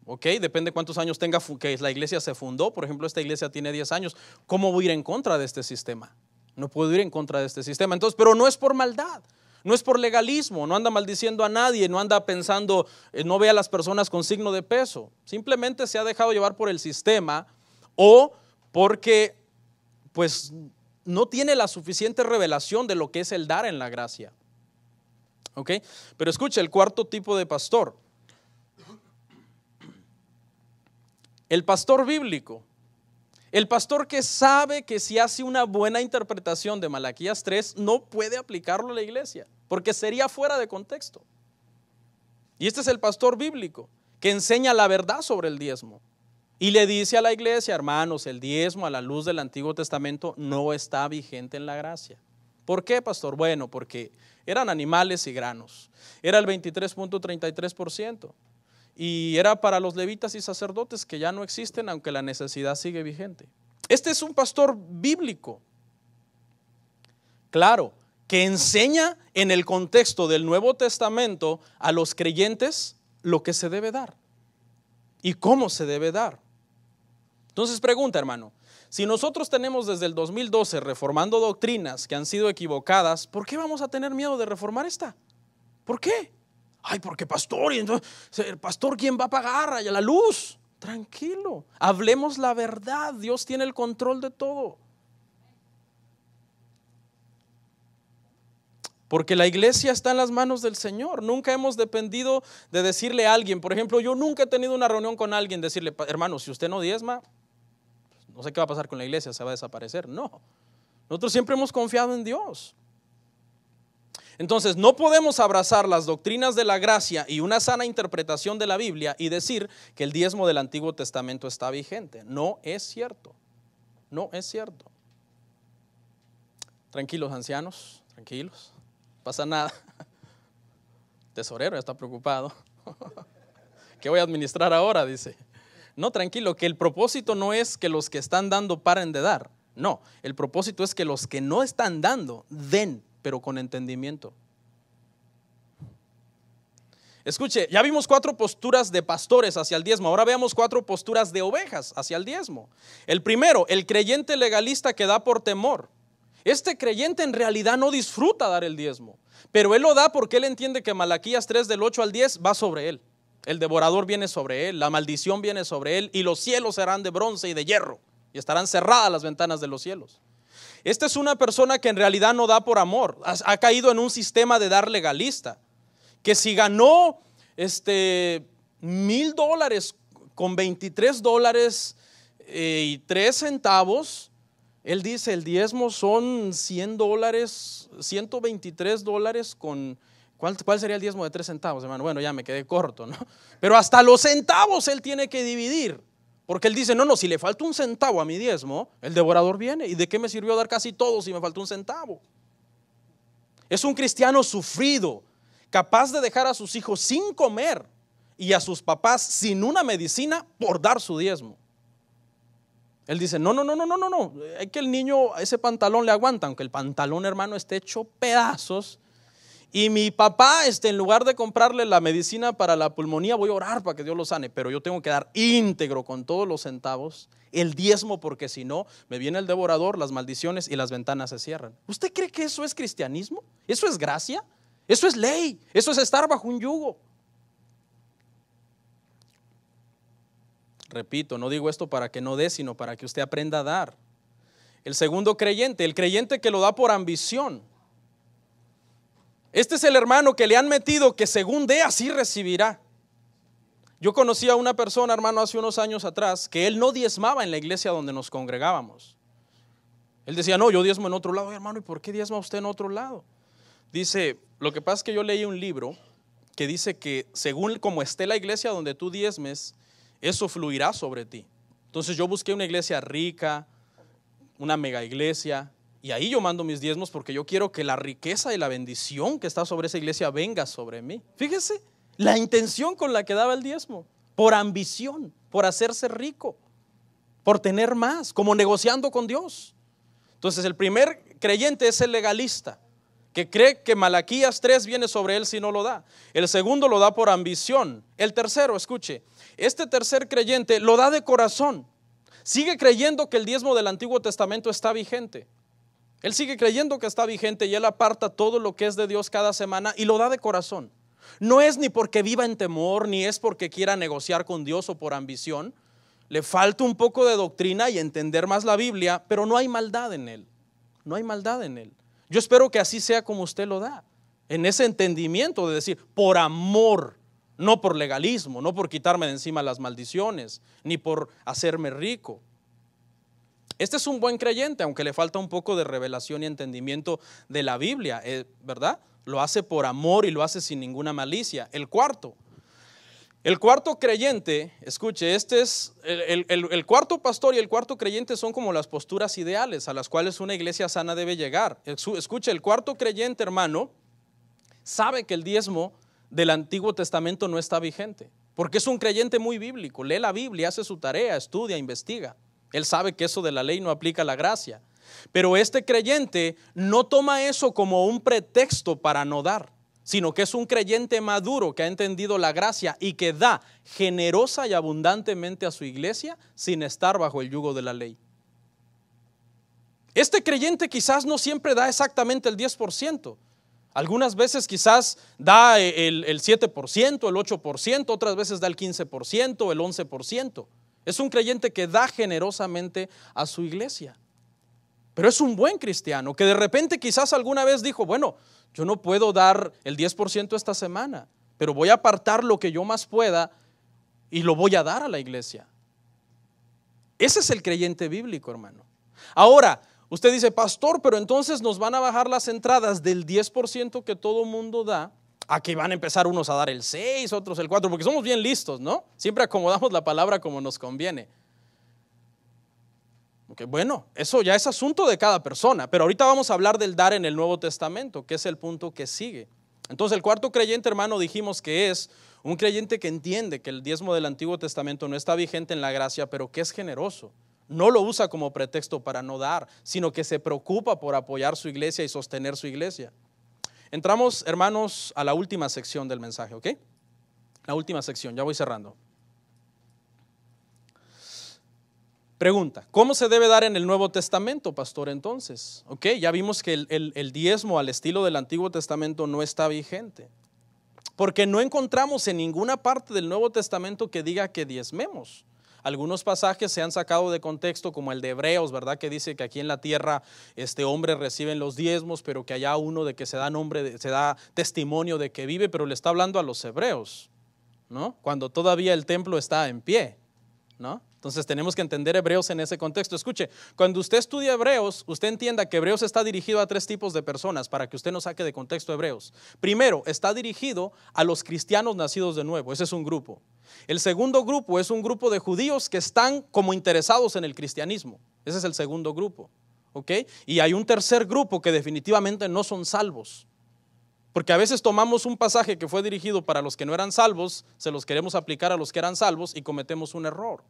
Ok, depende cuántos años tenga que la iglesia se fundó. Por ejemplo, esta iglesia tiene 10 años. ¿Cómo voy a ir en contra de este sistema? No puedo ir en contra de este sistema. Entonces, pero no es por maldad. No es por legalismo, no anda maldiciendo a nadie, no anda pensando, no ve a las personas con signo de peso. Simplemente se ha dejado llevar por el sistema o porque pues no tiene la suficiente revelación de lo que es el dar en la gracia. ¿Ok? Pero escuche, el cuarto tipo de pastor. El pastor bíblico. El pastor que sabe que si hace una buena interpretación de Malaquías 3, no puede aplicarlo a la iglesia, porque sería fuera de contexto. Y este es el pastor bíblico, que enseña la verdad sobre el diezmo. Y le dice a la iglesia, hermanos, el diezmo a la luz del Antiguo Testamento no está vigente en la gracia. ¿Por qué, pastor? Bueno, porque eran animales y granos. Era el 23.33%. Y era para los levitas y sacerdotes que ya no existen, aunque la necesidad sigue vigente. Este es un pastor bíblico, claro, que enseña en el contexto del Nuevo Testamento a los creyentes lo que se debe dar y cómo se debe dar. Entonces pregunta, hermano, Si nosotros tenemos desde el 2012 reformando doctrinas que han sido equivocadas, ¿por qué vamos a tener miedo de reformar esta? ¿Por qué? Ay, porque pastor, y entonces, el pastor, ¿quién va a pagar a la luz? Tranquilo, hablemos la verdad, Dios tiene el control de todo. Porque la iglesia está en las manos del Señor. Nunca hemos dependido de decirle a alguien, por ejemplo, yo nunca he tenido una reunión con alguien, decirle, hermano, si usted no diezma, no sé qué va a pasar con la iglesia, se va a desaparecer. No, nosotros siempre hemos confiado en Dios. Entonces no podemos abrazar las doctrinas de la gracia y una sana interpretación de la Biblia y decir que el diezmo del Antiguo Testamento está vigente. No es cierto, no es cierto. Tranquilos, ancianos, tranquilos, no pasa nada. Tesorero ya está preocupado. ¿Qué voy a administrar ahora? Dice. No, tranquilo, que el propósito no es que los que están dando paren de dar. No, el propósito es que los que no están dando, den, pero con entendimiento. Escuche, ya vimos 4 posturas de pastores hacia el diezmo. Ahora veamos 4 posturas de ovejas hacia el diezmo. El primero, el creyente legalista que da por temor. Este creyente en realidad no disfruta dar el diezmo, pero él lo da porque él entiende que Malaquías 3 del 8 al 10 va sobre él. El devorador viene sobre él, la maldición viene sobre él y los cielos serán de bronce y de hierro y estarán cerradas las ventanas de los cielos. Esta es una persona que en realidad no da por amor, ha caído en un sistema de dar legalista, que si ganó $1,000 con $23 y 3 centavos, él dice el diezmo son $100, $123 con... ¿Cuál sería el diezmo de 3 centavos, hermano? Bueno, ya me quedé corto, ¿no? Pero hasta los centavos él tiene que dividir. Porque él dice, no, si le falta un centavo a mi diezmo, el devorador viene. ¿Y de qué me sirvió dar casi todo si me faltó un centavo? Es un cristiano sufrido, capaz de dejar a sus hijos sin comer y a sus papás sin una medicina por dar su diezmo. Él dice, no, es que el niño, ese pantalón le aguanta, aunque el pantalón, hermano, esté hecho pedazos. Y mi papá, en lugar de comprarle la medicina para la pulmonía, voy a orar para que Dios lo sane, pero yo tengo que dar íntegro con todos los centavos el diezmo, porque si no, me viene el devorador, las maldiciones y las ventanas se cierran. ¿Usted cree que eso es cristianismo? ¿Eso es gracia? ¿Eso es ley? ¿Eso es estar bajo un yugo? Repito, no digo esto para que no dé, sino para que usted aprenda a dar. El segundo creyente, el creyente que lo da por ambición. Este es el hermano que le han metido que según dé así recibirá. Yo conocí a una persona, hermano, hace unos años atrás, que él no diezmaba en la iglesia donde nos congregábamos. Él decía, no, yo diezmo en otro lado. Hermano, ¿y por qué diezma usted en otro lado? Dice, lo que pasa es que yo leí un libro que dice que según como esté la iglesia donde tú diezmes, eso fluirá sobre ti. Entonces yo busqué una iglesia rica, una mega iglesia, y ahí yo mando mis diezmos porque yo quiero que la riqueza y la bendición que está sobre esa iglesia venga sobre mí. Fíjese la intención con la que daba el diezmo, por ambición, por hacerse rico, por tener más, como negociando con Dios. Entonces el primer creyente es el legalista, que cree que Malaquías 3 viene sobre él si no lo da. El segundo lo da por ambición. El tercero, escuche, este tercer creyente lo da de corazón. Sigue creyendo que el diezmo del Antiguo Testamento está vigente. Él sigue creyendo que está vigente y él aparta todo lo que es de Dios cada semana y lo da de corazón. No es ni porque viva en temor, ni es porque quiera negociar con Dios o por ambición. Le falta un poco de doctrina y entender más la Biblia, pero no hay maldad en él. No hay maldad en él. Yo espero que así sea como usted lo da, en ese entendimiento de decir, por amor, no por legalismo, no por quitarme de encima las maldiciones, ni por hacerme rico. Este es un buen creyente, aunque le falta un poco de revelación y entendimiento de la Biblia, ¿verdad? Lo hace por amor y lo hace sin ninguna malicia. El cuarto creyente, escuche, este es el cuarto pastor y el cuarto creyente son como las posturas ideales a las cuales una iglesia sana debe llegar. Escuche, el cuarto creyente, hermano, sabe que el diezmo del Antiguo Testamento no está vigente, porque es un creyente muy bíblico, lee la Biblia, hace su tarea, estudia, investiga. Él sabe que eso de la ley no aplica a la gracia, pero este creyente no toma eso como un pretexto para no dar, sino que es un creyente maduro que ha entendido la gracia y que da generosa y abundantemente a su iglesia sin estar bajo el yugo de la ley. Este creyente quizás no siempre da exactamente el 10%. Algunas veces quizás da el 7%, el 8%, otras veces da el 15%, el 11%. Es un creyente que da generosamente a su iglesia. Pero es un buen cristiano que de repente quizás alguna vez dijo, bueno, yo no puedo dar el 10% esta semana, pero voy a apartar lo que yo más pueda y lo voy a dar a la iglesia. Ese es el creyente bíblico, hermano. Ahora, usted dice, pastor, pero entonces nos van a bajar las entradas del 10% que todo mundo da, a que van a empezar unos a dar el 6, otros el 4, porque somos bien listos, ¿no? Siempre acomodamos la palabra como nos conviene. Okay, bueno, eso ya es asunto de cada persona, pero ahorita vamos a hablar del dar en el Nuevo Testamento, que es el punto que sigue. Entonces el cuarto creyente, hermano, dijimos que es un creyente que entiende que el diezmo del Antiguo Testamento no está vigente en la gracia, pero que es generoso. No lo usa como pretexto para no dar, sino que se preocupa por apoyar su iglesia y sostener su iglesia. Entramos, hermanos, a la última sección del mensaje, ¿ok? La última sección, ya voy cerrando. Pregunta, ¿cómo se debe dar en el Nuevo Testamento, pastor, entonces? Ok, ya vimos que el diezmo al estilo del Antiguo Testamento no está vigente, porque no encontramos en ninguna parte del Nuevo Testamento que diga que diezmemos. Algunos pasajes se han sacado de contexto, como el de Hebreos, ¿verdad? Que dice que aquí en la tierra hombres reciben los diezmos, pero que allá uno de que se da testimonio de que vive, pero le está hablando a los hebreos, ¿no? Cuando todavía el templo está en pie, ¿no? Entonces tenemos que entender Hebreos en ese contexto. Escuche, cuando usted estudia Hebreos, usted entienda que Hebreos está dirigido a tres tipos de personas, para que usted no saque de contexto Hebreos. Primero, está dirigido a los cristianos nacidos de nuevo, ese es un grupo. El segundo grupo es un grupo de judíos que están como interesados en el cristianismo, ese es el segundo grupo, ¿ok? Y hay un tercer grupo que definitivamente no son salvos. Porque a veces tomamos un pasaje que fue dirigido para los que no eran salvos, se los queremos aplicar a los que eran salvos y cometemos un error.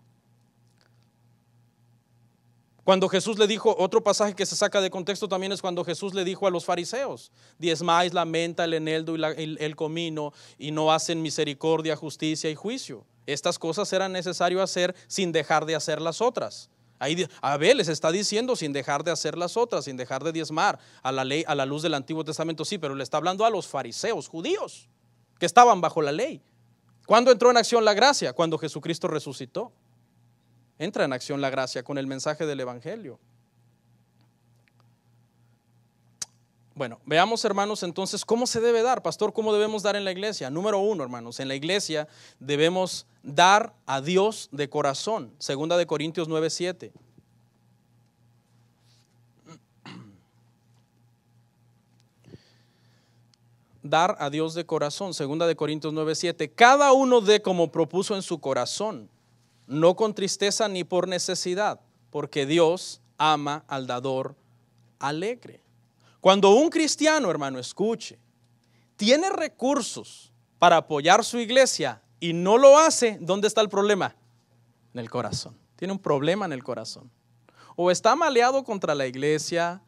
Cuando Jesús le dijo, otro pasaje que se saca de contexto también es cuando Jesús le dijo a los fariseos, diezmáis la menta, el eneldo y el comino, y no hacen misericordia, justicia y juicio. Estas cosas eran necesario hacer sin dejar de hacer las otras. Ahí Abel les está diciendo sin dejar de hacer las otras, sin dejar de diezmar a la ley, a la luz del Antiguo Testamento, sí, pero le está hablando a los fariseos judíos que estaban bajo la ley. ¿Cuándo entró en acción la gracia? Cuando Jesucristo resucitó. Entra en acción la gracia con el mensaje del evangelio. Bueno, veamos, hermanos, entonces, ¿cómo se debe dar? Pastor, ¿cómo debemos dar en la iglesia? Número uno, hermanos, en la iglesia debemos dar a Dios de corazón. Segunda de Corintios 9:7. Dar a Dios de corazón. Segunda de Corintios 9:7. Cada uno dé como propuso en su corazón, no con tristeza ni por necesidad, porque Dios ama al dador alegre. Cuando un cristiano, hermano, escuche, tiene recursos para apoyar su iglesia y no lo hace, ¿dónde está el problema? En el corazón. Tiene un problema en el corazón. O está maleado contra la iglesia,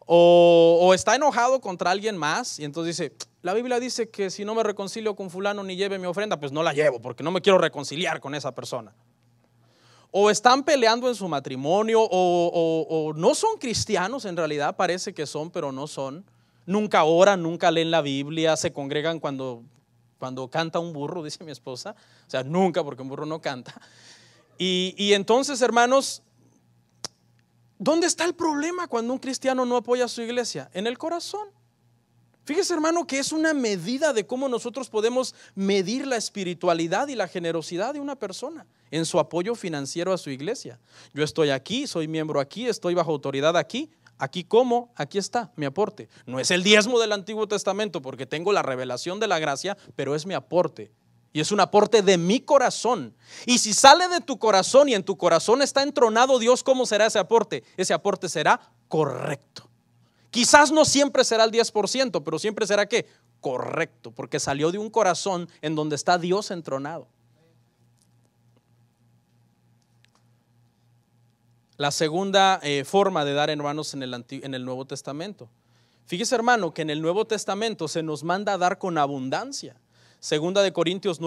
o está enojado contra alguien más, y entonces dice, la Biblia dice que si no me reconcilio con fulano ni lleve mi ofrenda, pues no la llevo, porque no me quiero reconciliar con esa persona. O están peleando en su matrimonio, o no son cristianos, en realidad parece que son, pero no son. Nunca oran, nunca leen la Biblia, se congregan cuando canta un burro, dice mi esposa. O sea, nunca, porque un burro no canta. Y entonces, hermanos, ¿dónde está el problema cuando un cristiano no apoya a su iglesia? En el corazón. Fíjese, hermano, que es una medida de cómo nosotros podemos medir la espiritualidad y la generosidad de una persona en su apoyo financiero a su iglesia. Yo estoy aquí, soy miembro aquí, estoy bajo autoridad aquí. Aquí como, aquí está mi aporte. No es el diezmo del Antiguo Testamento porque tengo la revelación de la gracia, pero es mi aporte. Y es un aporte de mi corazón. Y si sale de tu corazón y en tu corazón está entronado Dios, ¿cómo será ese aporte? Ese aporte será correcto. Quizás no siempre será el 10%, pero siempre será ¿qué? Correcto, porque salió de un corazón en donde está Dios entronado. La segunda forma de dar, hermanos, en el Nuevo Testamento. Fíjese, hermano, que en el Nuevo Testamento se nos manda a dar con abundancia. Segunda de Corintios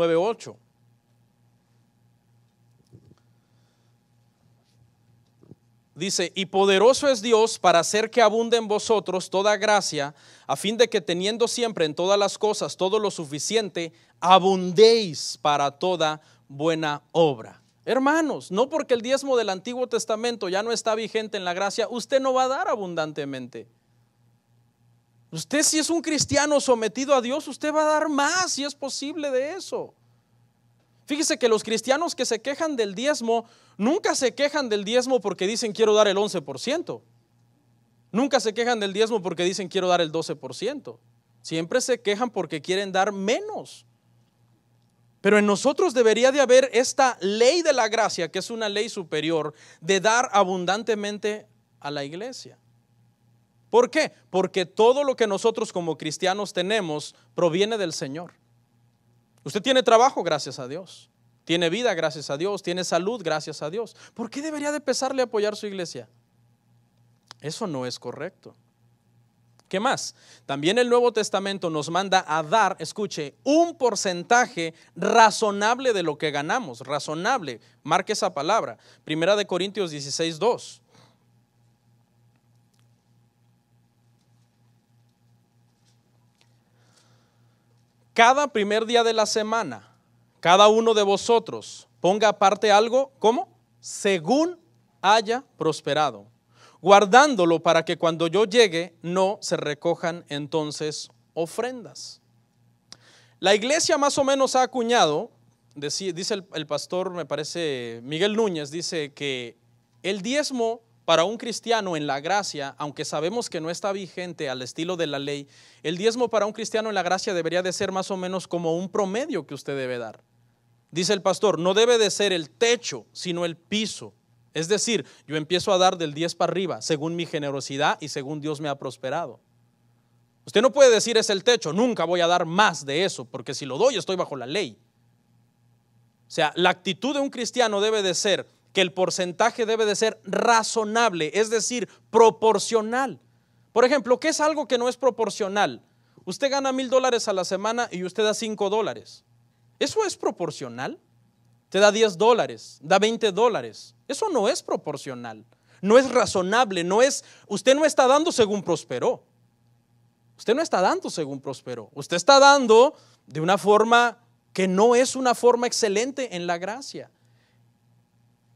dice, y poderoso es Dios para hacer que abunde en vosotros toda gracia, a fin de que teniendo siempre en todas las cosas todo lo suficiente, abundéis para toda buena obra. Hermanos, no porque el diezmo del Antiguo Testamento ya no está vigente en la gracia, usted no va a dar abundantemente. Usted, si es un cristiano sometido a Dios, usted va a dar más si es posible de eso. Fíjese que los cristianos que se quejan del diezmo, nunca se quejan del diezmo porque dicen quiero dar el 11%. Nunca se quejan del diezmo porque dicen quiero dar el 12%. Siempre se quejan porque quieren dar menos. Pero en nosotros debería de haber esta ley de la gracia, que es una ley superior, de dar abundantemente a la iglesia. ¿Por qué? Porque todo lo que nosotros como cristianos tenemos proviene del Señor. Usted tiene trabajo, gracias a Dios. Tiene vida, gracias a Dios. Tiene salud, gracias a Dios. ¿Por qué debería de pesarle apoyar su iglesia? Eso no es correcto. ¿Qué más? También el Nuevo Testamento nos manda a dar, escuche, un porcentaje razonable de lo que ganamos. Razonable, marque esa palabra. Primera de Corintios 16:2. Cada primer día de la semana, cada uno de vosotros ponga aparte algo, ¿cómo? Según haya prosperado, guardándolo para que cuando yo llegue no se recojan entonces ofrendas. La iglesia más o menos ha acuñado, dice el pastor, me parece Miguel Núñez, dice que el diezmo para un cristiano en la gracia, aunque sabemos que no está vigente al estilo de la ley, el diezmo para un cristiano en la gracia debería de ser más o menos como un promedio que usted debe dar. Dice el pastor, no debe de ser el techo, sino el piso. Es decir, yo empiezo a dar del 10 para arriba, según mi generosidad y según Dios me ha prosperado. Usted no puede decir es el techo, nunca voy a dar más de eso, porque si lo doy estoy bajo la ley. O sea, la actitud de un cristiano debe de ser que el porcentaje debe de ser razonable, es decir, proporcional. Por ejemplo, ¿qué es algo que no es proporcional? Usted gana $1,000 a la semana y usted da $5. ¿Eso es proporcional? Te da $10, da $20. Eso no es proporcional, no es razonable, usted no está dando según prosperó. Usted no está dando según prosperó. Usted está dando de una forma que no es una forma excelente en la gracia.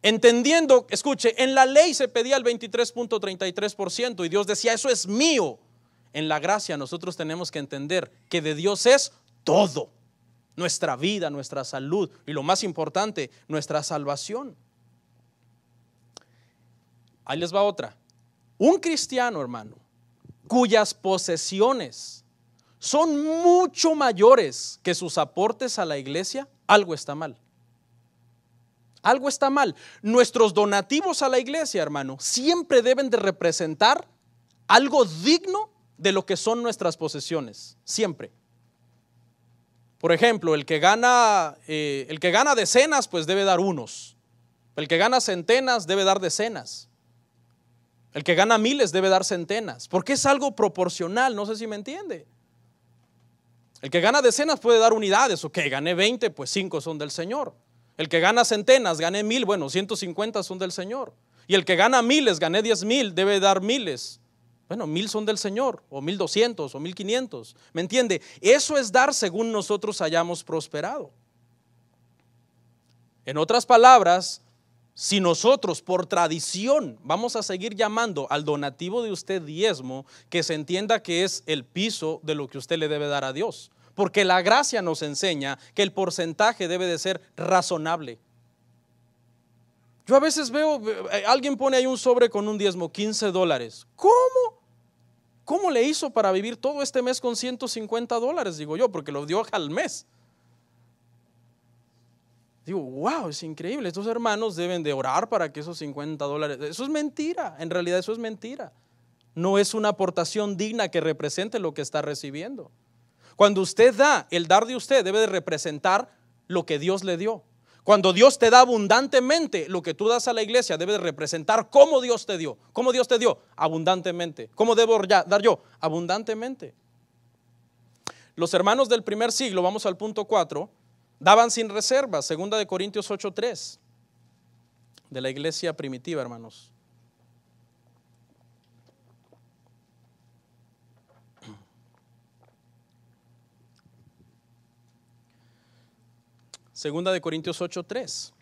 Entendiendo, escuche, en la ley se pedía el 23.33% y Dios decía, eso es mío. En la gracia nosotros tenemos que entender que de Dios es todo. Nuestra vida, nuestra salud y lo más importante, nuestra salvación. Ahí les va otra. Un cristiano, hermano, cuyas posesiones son mucho mayores que sus aportes a la iglesia, algo está mal. Algo está mal. Nuestros donativos a la iglesia, hermano, siempre deben de representar algo digno de lo que son nuestras posesiones. Siempre. Por ejemplo, el que gana decenas, pues debe dar unos. El que gana centenas debe dar decenas. El que gana miles debe dar centenas. Porque es algo proporcional, no sé si me entiende. El que gana decenas puede dar unidades. Ok, gané 20, pues 5 son del Señor. El que gana centenas, gané 1,000, bueno, 150 son del Señor. Y el que gana miles, gané 10,000, debe dar miles. Bueno, 1,000 son del Señor, o 1,200, o 1,500. ¿Me entiende? Eso es dar según nosotros hayamos prosperado. En otras palabras, si nosotros por tradición vamos a seguir llamando al donativo de usted diezmo, que se entienda que es el piso de lo que usted le debe dar a Dios. Porque la gracia nos enseña que el porcentaje debe de ser razonable. Yo a veces veo, alguien pone ahí un sobre con un diezmo, $15. ¿Cómo? ¿Cómo le hizo para vivir todo este mes con $150? Digo yo, porque lo dio al mes. Digo, wow, es increíble. Estos hermanos deben de orar para que esos $50, eso es mentira. En realidad eso es mentira. No es una aportación digna que represente lo que está recibiendo. Cuando usted da, el dar de usted debe de representar lo que Dios le dio. Cuando Dios te da abundantemente, lo que tú das a la iglesia debe de representar cómo Dios te dio. ¿Cómo Dios te dio? Abundantemente. ¿Cómo debo dar yo? Abundantemente. Los hermanos del primer siglo, vamos al punto 4, daban sin reservas. 2 de Corintios 8:3, de la iglesia primitiva, hermanos. Segunda de Corintios 8:3.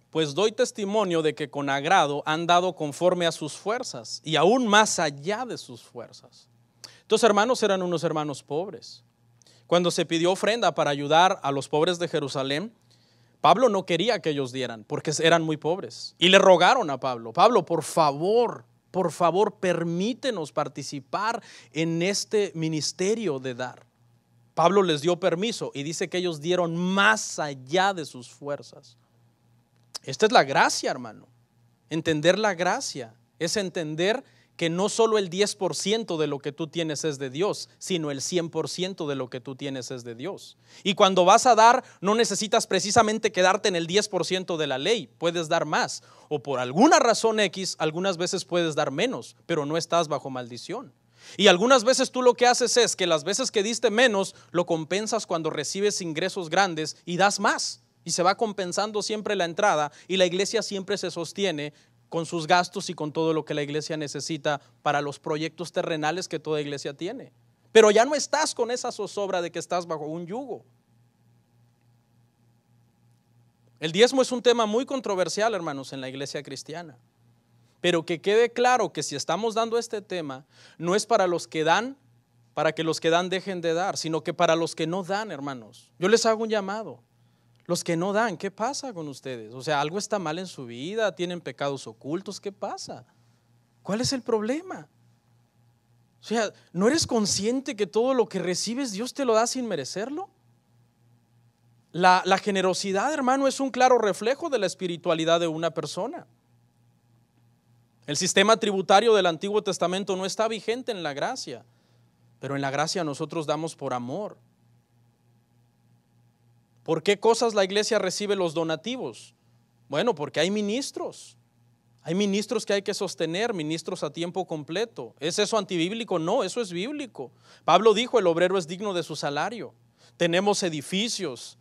Pues doy testimonio de que con agrado han dado conforme a sus fuerzas y aún más allá de sus fuerzas. Estos hermanos eran unos hermanos pobres. Cuando se pidió ofrenda para ayudar a los pobres de Jerusalén, Pablo no quería que ellos dieran porque eran muy pobres. Y le rogaron a Pablo: Pablo, por favor, permítenos participar en este ministerio de dar. Pablo les dio permiso y dice que ellos dieron más allá de sus fuerzas. Esta es la gracia, hermano. Entender la gracia es entender que no solo el 10% de lo que tú tienes es de Dios, sino el 100% de lo que tú tienes es de Dios. Y cuando vas a dar, no necesitas precisamente quedarte en el 10% de la ley, puedes dar más. O por alguna razón X, algunas veces puedes dar menos, pero no estás bajo maldición. Y algunas veces tú lo que haces es que las veces que diste menos, lo compensas cuando recibes ingresos grandes y das más. Y se va compensando siempre la entrada y la iglesia siempre se sostiene con sus gastos y con todo lo que la iglesia necesita para los proyectos terrenales que toda iglesia tiene. Pero ya no estás con esa zozobra de que estás bajo un yugo. El diezmo es un tema muy controversial, hermanos, en la iglesia cristiana. Pero que quede claro que si estamos dando este tema, no es para los que dan, para que los que dan dejen de dar, sino que para los que no dan, hermanos. Yo les hago un llamado. Los que no dan, ¿qué pasa con ustedes? O sea, algo está mal en su vida, tienen pecados ocultos, ¿qué pasa? ¿Cuál es el problema? O sea, ¿no eres consciente que todo lo que recibes Dios te lo da sin merecerlo? La generosidad, hermano, es un claro reflejo de la espiritualidad de una persona. El sistema tributario del Antiguo Testamento no está vigente en la gracia, pero en la gracia nosotros damos por amor. ¿Por qué cosas la iglesia recibe los donativos? Bueno, porque hay ministros que hay que sostener, ministros a tiempo completo. ¿Es eso antibíblico? No, eso es bíblico. Pablo dijo: el obrero es digno de su salario. Tenemos edificios,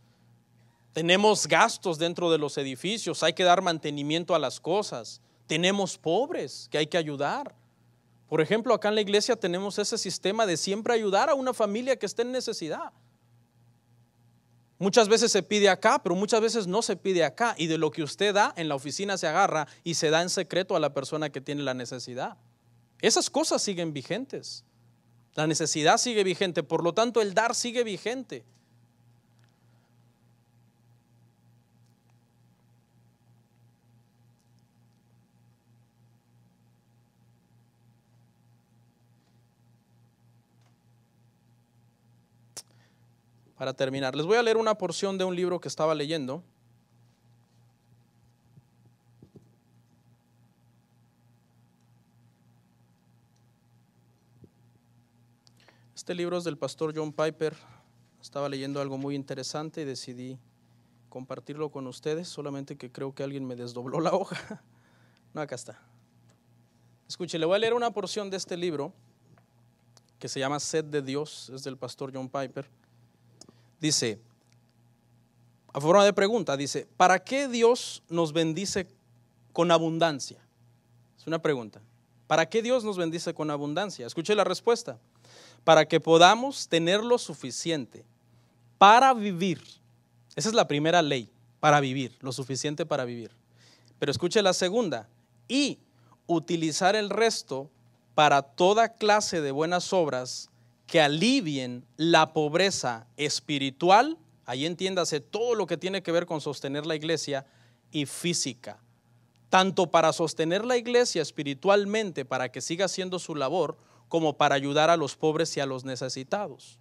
tenemos gastos dentro de los edificios, hay que dar mantenimiento a las cosas. Tenemos pobres que hay que ayudar. Por ejemplo, acá en la iglesia tenemos ese sistema de siempre ayudar a una familia que esté en necesidad. Muchas veces se pide acá, pero muchas veces no se pide acá. Y de lo que usted da, en la oficina se agarra y se da en secreto a la persona que tiene la necesidad. Esas cosas siguen vigentes. La necesidad sigue vigente, por lo tanto el dar sigue vigente. Para terminar, les voy a leer una porción de un libro que estaba leyendo. Este libro es del pastor John Piper. Estaba leyendo algo muy interesante y decidí compartirlo con ustedes, solamente que creo que alguien me desdobló la hoja. No, acá está. Escuche, le voy a leer una porción de este libro que se llama Sed de Dios, es del pastor John Piper. Dice, a forma de pregunta, dice: ¿para qué Dios nos bendice con abundancia? Es una pregunta. ¿Para qué Dios nos bendice con abundancia? Escuche la respuesta: para que podamos tener lo suficiente para vivir. Esa es la primera ley, para vivir, lo suficiente para vivir. Pero escuche la segunda: y utilizar el resto para toda clase de buenas obras que alivien la pobreza espiritual, ahí entiéndase todo lo que tiene que ver con sostener la iglesia, y física, tanto para sostener la iglesia espiritualmente para que siga haciendo su labor, como para ayudar a los pobres y a los necesitados.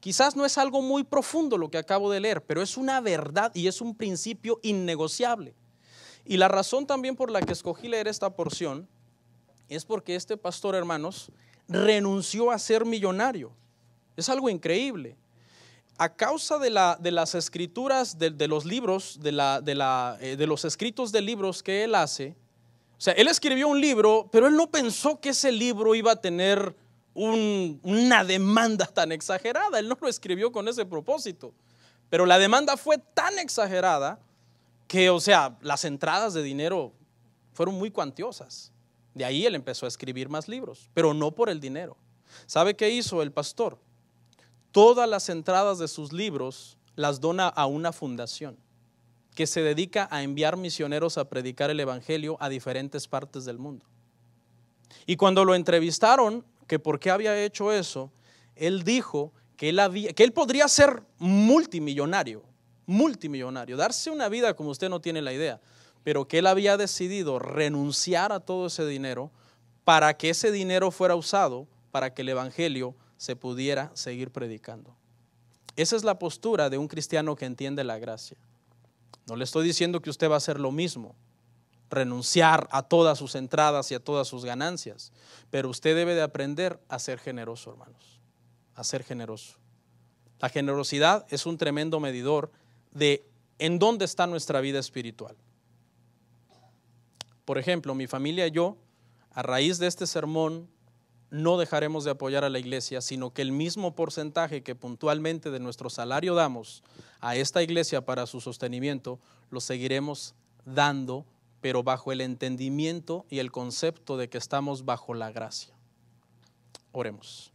Quizás no es algo muy profundo lo que acabo de leer, pero es una verdad y es un principio innegociable. Y la razón también por la que escogí leer esta porción es porque este pastor, hermanos, renunció a ser millonario. Es algo increíble. A causa de las escrituras de los libros, de los escritos de libros que él hace. O sea, él escribió un libro, pero él no pensó que ese libro iba a tener una demanda tan exagerada. Él no lo escribió con ese propósito. Pero la demanda fue tan exagerada que, o sea, las entradas de dinero fueron muy cuantiosas. De ahí él empezó a escribir más libros, pero no por el dinero. ¿Sabe qué hizo el pastor? Todas las entradas de sus libros las dona a una fundación que se dedica a enviar misioneros a predicar el evangelio a diferentes partes del mundo. Y cuando lo entrevistaron, que por qué había hecho eso, él dijo que él podría ser multimillonario, darse una vida como usted no tiene la idea, pero que él había decidido renunciar a todo ese dinero para que ese dinero fuera usado para que el evangelio se pudiera seguir predicando. Esa es la postura de un cristiano que entiende la gracia. No le estoy diciendo que usted va a hacer lo mismo, renunciar a todas sus entradas y a todas sus ganancias, pero usted debe de aprender a ser generoso, hermanos, a ser generoso. La generosidad es un tremendo medidor de en dónde está nuestra vida espiritual. Por ejemplo, mi familia y yo, a raíz de este sermón, no dejaremos de apoyar a la iglesia, sino que el mismo porcentaje que puntualmente de nuestro salario damos a esta iglesia para su sostenimiento, lo seguiremos dando, pero bajo el entendimiento y el concepto de que estamos bajo la gracia. Oremos.